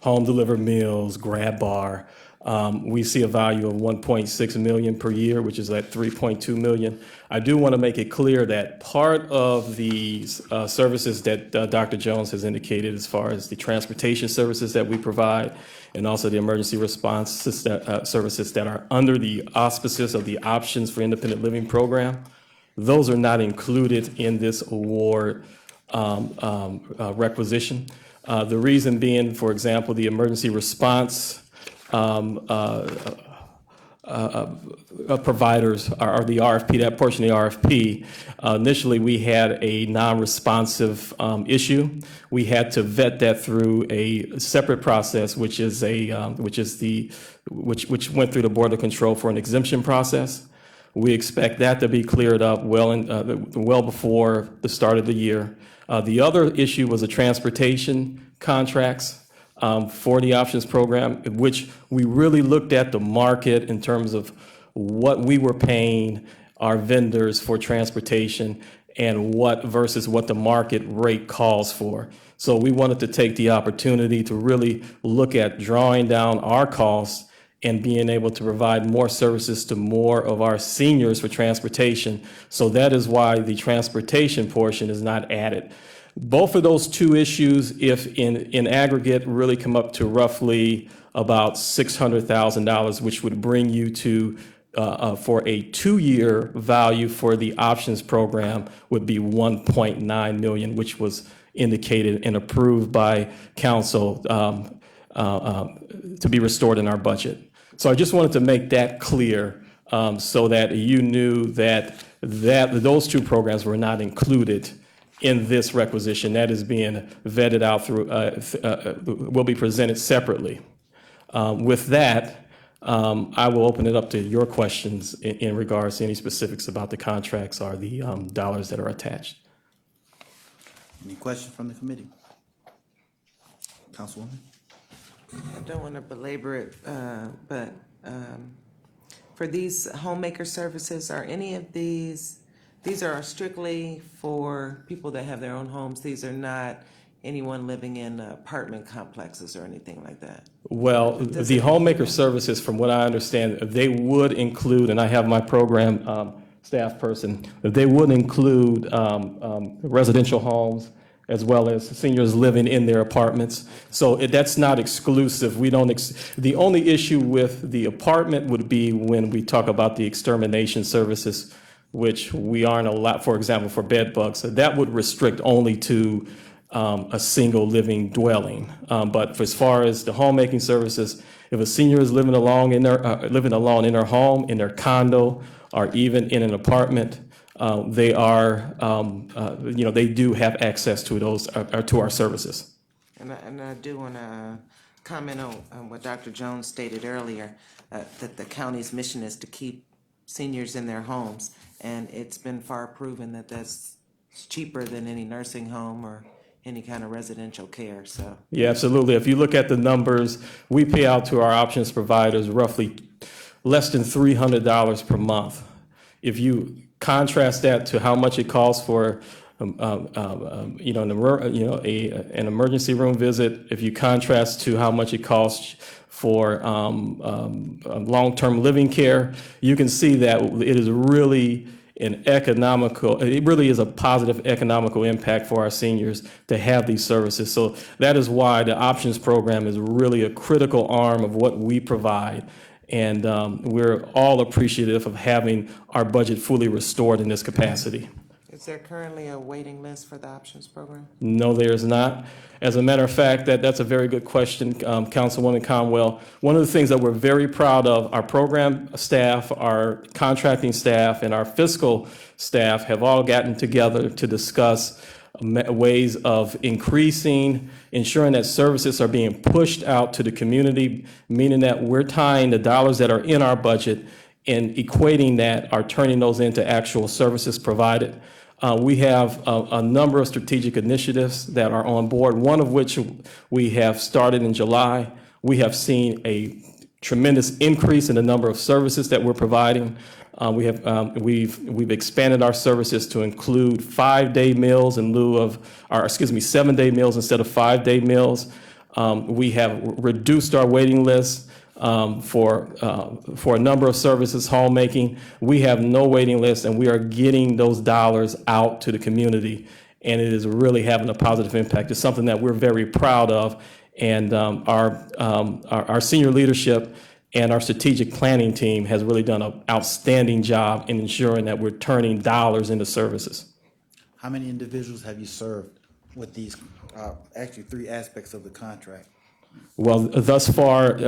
home delivered meals, grab bar, We see a value of 1.6 million per year, which is at 3.2 million. I do want to make it clear that part of these services that Dr. Jones has indicated, as far as the transportation services that we provide, and also the emergency response services that are under the auspices of the Options for Independent Living program, those are not included in this award requisition. The reason being, for example, the emergency response providers, or the RFP, that portion of the RFP, initially we had a non-responsive issue. We had to vet that through a separate process, which went through the Board of Control for an exemption process. We expect that to be cleared up well before the start of the year. The other issue was the transportation contracts for the options program, which we really looked at the market in terms of what we were paying our vendors for transportation and versus what the market rate calls for. So we wanted to take the opportunity to really look at drawing down our costs and being able to provide more services to more of our seniors for transportation. So that is why the transportation portion is not added. Both of those two issues, if in aggregate, really come up to roughly about $600,000, which would bring you to, for a 2-year value for the options program, would be 1.9 million, which was indicated and approved by council to be restored in our budget. So I just wanted to make that clear so that you knew that those two programs were not included in this requisition. That is being vetted out through, will be presented separately. With that, I will open it up to your questions in regards to any specifics about the contracts or the dollars that are attached. Any questions from the committee? Councilwoman? I don't want to belabor it, but for these homemaker services, are any of these are strictly for people that have their own homes? These are not anyone living in apartment complexes or anything like that? Well, the homemaker services, from what I understand, they would include, and I have my program staff person, they would include residential homes, as well as seniors living in their apartments. So that's not exclusive. We don't, the only issue with the apartment would be when we talk about the extermination services, which we aren't allowed, for example, for bed bugs. So that would restrict only to a single living dwelling. But as far as the homemaking services, if a senior is living alone in their home, in their condo, or even in an apartment, they are, they do have access to those, to our services. And I do want to comment on what Dr. Jones stated earlier, that the county's mission is to keep seniors in their homes, and it's been far proven that that's cheaper than any nursing home or any kind of residential care, so. Yeah, absolutely. If you look at the numbers, we pay out to our options providers roughly less than $300 per month. If you contrast that to how much it costs for an emergency room visit, if you contrast to how much it costs for long-term living care, you can see that it is really it really is a positive economical impact for our seniors to have these services. So that is why the options program is really a critical arm of what we provide. And we're all appreciative of having our budget fully restored in this capacity. Is there currently a waiting list for the options program? No, there is not. As a matter of fact, that's a very good question, Councilwoman Conwell. One of the things that we're very proud of, our program staff, our contracting staff, and our fiscal staff have all gotten together to discuss ways of ensuring that services are being pushed out to the community, meaning that we're tying the dollars that are in our budget and equating that, or turning those into actual services provided. We have a number of strategic initiatives that are on board, one of which we have started in July. We have seen a tremendous increase in the number of services that we're providing. We've expanded our services to include 5-day meals in lieu of, 7-day meals instead of 5-day meals. We have reduced our waiting list for a number of services, homemaking. We have no waiting list, and we are getting those dollars out to the community, and it is really having a positive impact. It's something that we're very proud of, and our senior leadership and our strategic planning team has really done an outstanding job in ensuring that we're turning dollars into services. How many individuals have you served with these, actually 3 aspects of the contract? Well, thus far,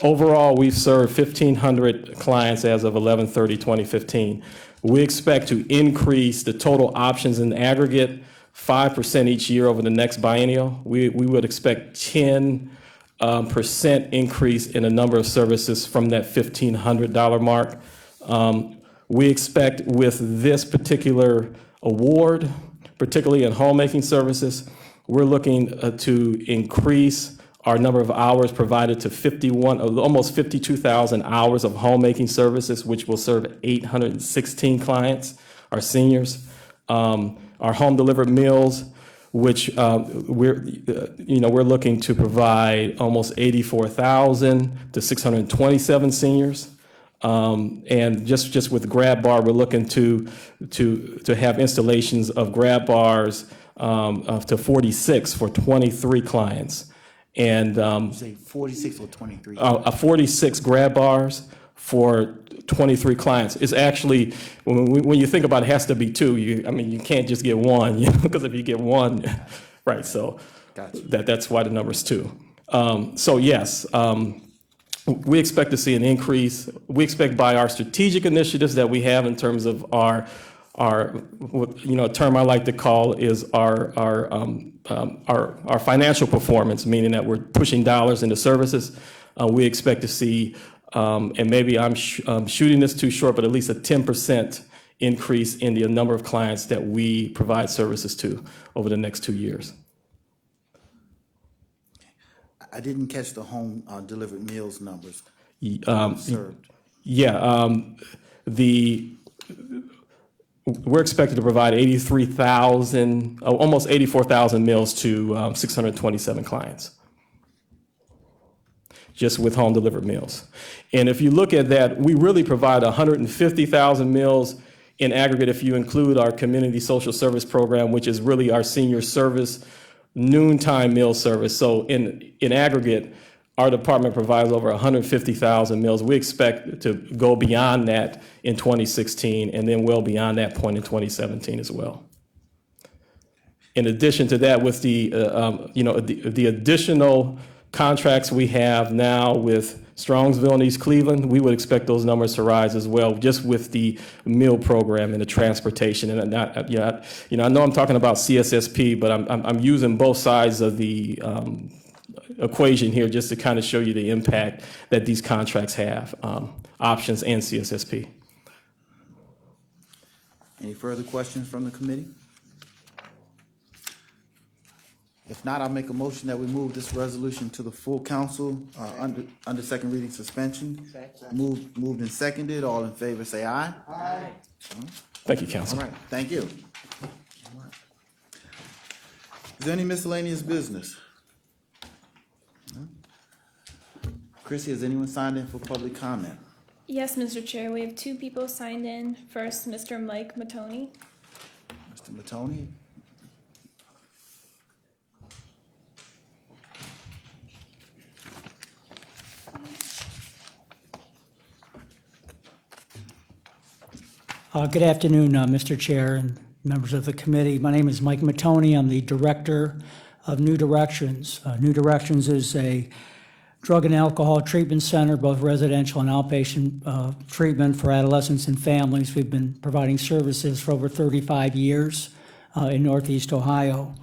overall, we've served 1,500 clients as of 11/30/2015. We expect to increase the total options in aggregate 5% each year over the next biennial. We would expect 10% increase in the number of services from that $1,500 mark. We expect with this particular award, particularly in homemaking services, we're looking to increase our number of hours provided to almost 52,000 hours of homemaking services, which will serve 816 clients, our seniors. Our home delivered meals, which we're looking to provide almost 84,000 to 627 seniors. And just with Grab Bar, we're looking to have installations of Grab Bars up to 46 for 23 clients. And You say 46 or 23? 46 Grab Bars for 23 clients. It's actually, when you think about it, it has to be 2. You can't just get 1, because if you get 1, right, so Gotcha. that's why the number's 2. So yes, we expect to see an increase. We expect by our strategic initiatives that we have in terms of our a term I like to call is our financial performance, meaning that we're pushing dollars into services. We expect to see, and maybe I'm shooting this too short, but at least a 10% increase in the number of clients that we provide services to over the next 2 years. I didn't catch the home delivered meals numbers served. Yeah, we're expected to provide 83,000, almost 84,000 meals to 627 clients, just with home delivered meals. And if you look at that, we really provide 150,000 meals in aggregate if you include our community social service program, which is really our senior service noontime meal service. So in aggregate, our department provides over 150,000 meals. We expect to go beyond that in 2016 and then well beyond that point in 2017 as well. In addition to that, with the additional contracts we have now with Strongsville and East Cleveland, we would expect those numbers to rise as well, just with the meal program and the transportation. And I know I'm talking about CSSP, but I'm using both sides of the equation here just to kind of show you the impact that these contracts have, options and CSSP. Any further questions from the committee? If not, I'll make a motion that we move this resolution to the full council under second reading suspension. Moved and seconded. All in favor, say aye. Aye. Thank you, All Council. right, thank you. Is there any miscellaneous business? No? Chrissy, has anyone signed in for public comment? Yes, Mr. Chair, we have 2 people signed in. First, Mr. Mike Matoni. Mr. Matoni? Good afternoon, Mr. Chair and members of the committee. My name is Mike Matoni. I'm the director of New Directions. New Directions is a drug and alcohol treatment center, both residential and outpatient treatment for adolescents and families. We've been providing services for over 35 years in Northeast Ohio.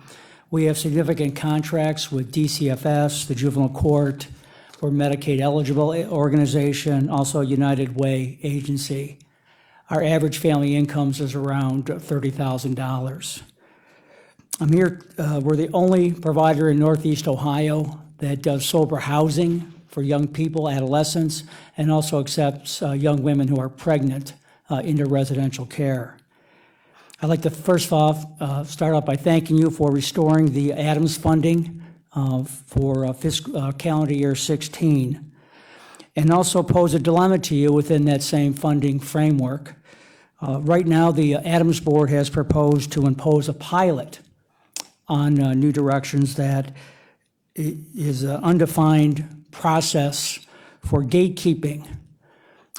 We have significant contracts with DCFS, the Juvenile Court, we're Medicaid eligible organization, also United Way agency. Our average family incomes is around $30,000. I'm here, we're the only provider in Northeast Ohio that does sober housing for young people, adolescents, and also accepts young women who are pregnant into residential care. I'd like to first off start off by thanking you for restoring the Adams funding for fiscal calendar year 16. and also pose a dilemma to you within that same funding framework. Right now, the Adams Board has proposed to impose a pilot on New Directions that is an undefined process for gatekeeping.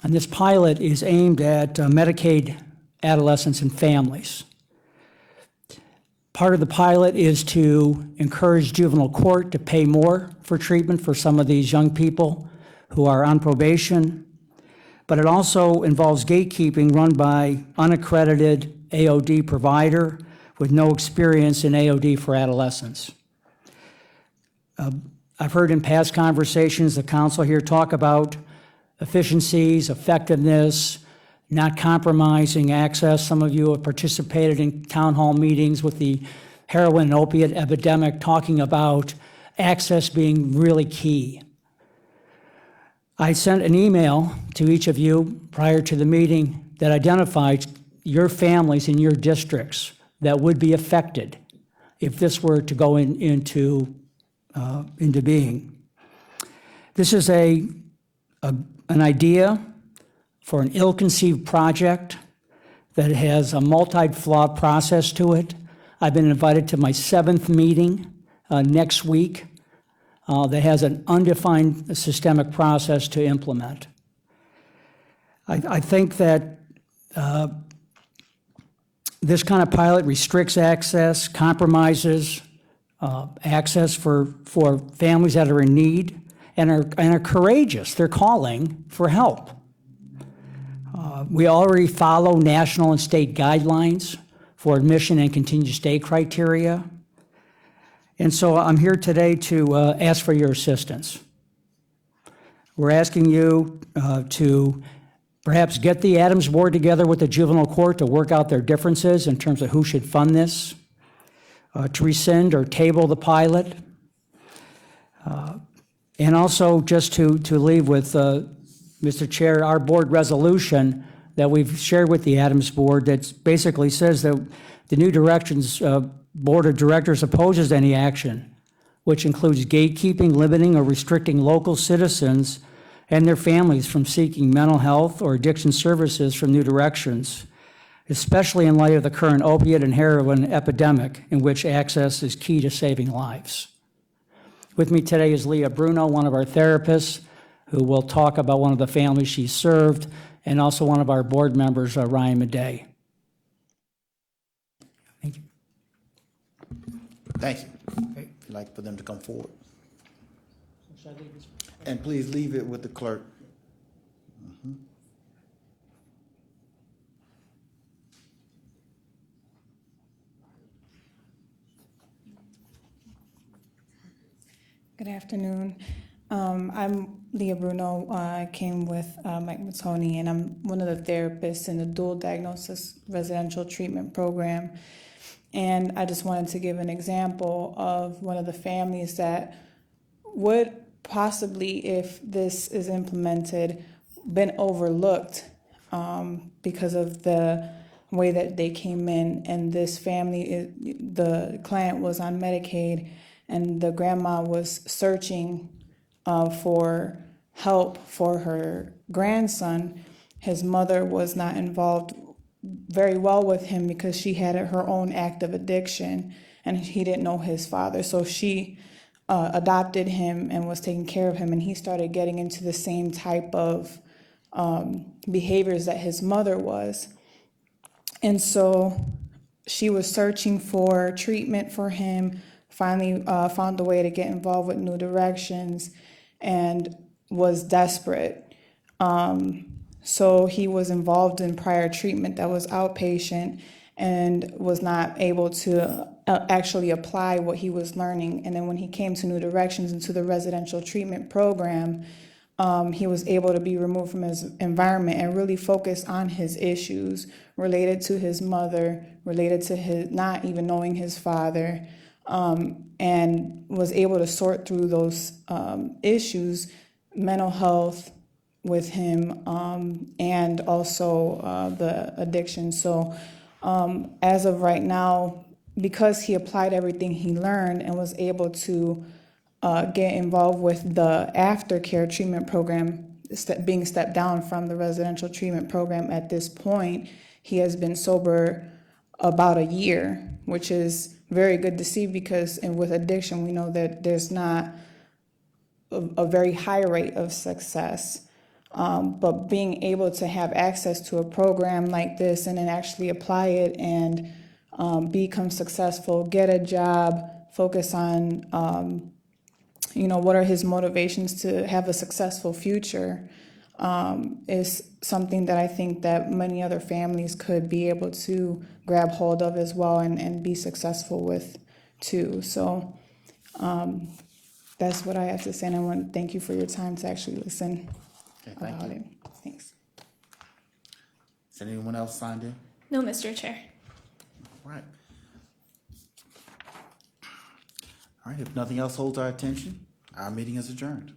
And this pilot is aimed at Medicaid adolescents and families. Part of the pilot is to encourage juvenile court to pay more for treatment for some of these young people who are on probation, but it also involves gatekeeping run by unaccredited AOD provider with no experience in AOD for adolescents. I've heard in past conversations the council here talk about efficiencies, effectiveness, not compromising access. Some of you have participated in town hall meetings with the heroin and opiate epidemic, talking about access being really key. I sent an email to each of you prior to the meeting that identified your families in your districts that would be affected if this were to go into being. This is an idea for an ill-conceived project that has a multi-flawed process to it. I've been invited to my 7th meeting next week that has an undefined systemic process to implement. I think that this kind of pilot restricts access, compromises access for families that are in need and are courageous. They're calling for help. We already follow national and state guidelines for admission and continued stay criteria. And so I'm here today to ask for your assistance. We're asking you to perhaps get the Adams Board together with the juvenile court to work out their differences in terms of who should fund this, to rescind or table the pilot, and also just to leave with, Mr. Chair, our board resolution that we've shared with the Adams Board that basically says that the New Directions Board of Directors opposes any action, which includes gatekeeping, limiting, or restricting local citizens and their families from seeking mental health or addiction services from New Directions, especially in light of the current opiate and heroin epidemic, in which access is key to saving lives. With me today is Leah Bruno, one of our therapists, who will talk about one of the families she served, and also one of our board members, Ryan Madej. Thank you. Thank you. If you'd like for them to come forward. And please leave it with the clerk. Good afternoon. I'm Leah Bruno. I came with Mike Matoney, and I'm one of the therapists in the dual diagnosis residential treatment program. And I just wanted to give an example of one of the families that would possibly, if this is implemented, been overlooked because of the way that they came in. And this family, the client was on Medicaid, and the grandma was searching for help for her grandson. His mother was not involved very well with him because she had her own active addiction and he didn't know his father. So she adopted him and was taking care of him, and he started getting into the same type of behaviors that his mother was. And so she was searching for treatment for him, finally found a way to get involved with New Directions, and was desperate. So he was involved in prior treatment that was outpatient and was not able to actually apply what he was learning. And then when he came to New Directions into the residential treatment program, he was able to be removed from his environment and really focus on his issues related to his mother, related to his not even knowing his father, and was able to sort through those issues, mental health with him, and also the addiction. So as of right now, because he applied everything he learned and was able to get involved with the aftercare treatment program, being stepped down from the residential treatment program at this point. He has been sober about a year, which is very good to see because and with addiction, we know that there's not a very high rate of success. But being able to have access to a program like this and then actually apply it and become successful, get a job, focus on, what are his motivations to have a successful future is something that I think that many other families could be able to grab hold of as well and be successful with too. So that's what I have to say, and I want to thank you for your time to actually listen Thank about you. it. Thanks. Is anyone else signed in? No, Mr. Chair. All right. All right, if nothing else holds our attention, our meeting is adjourned.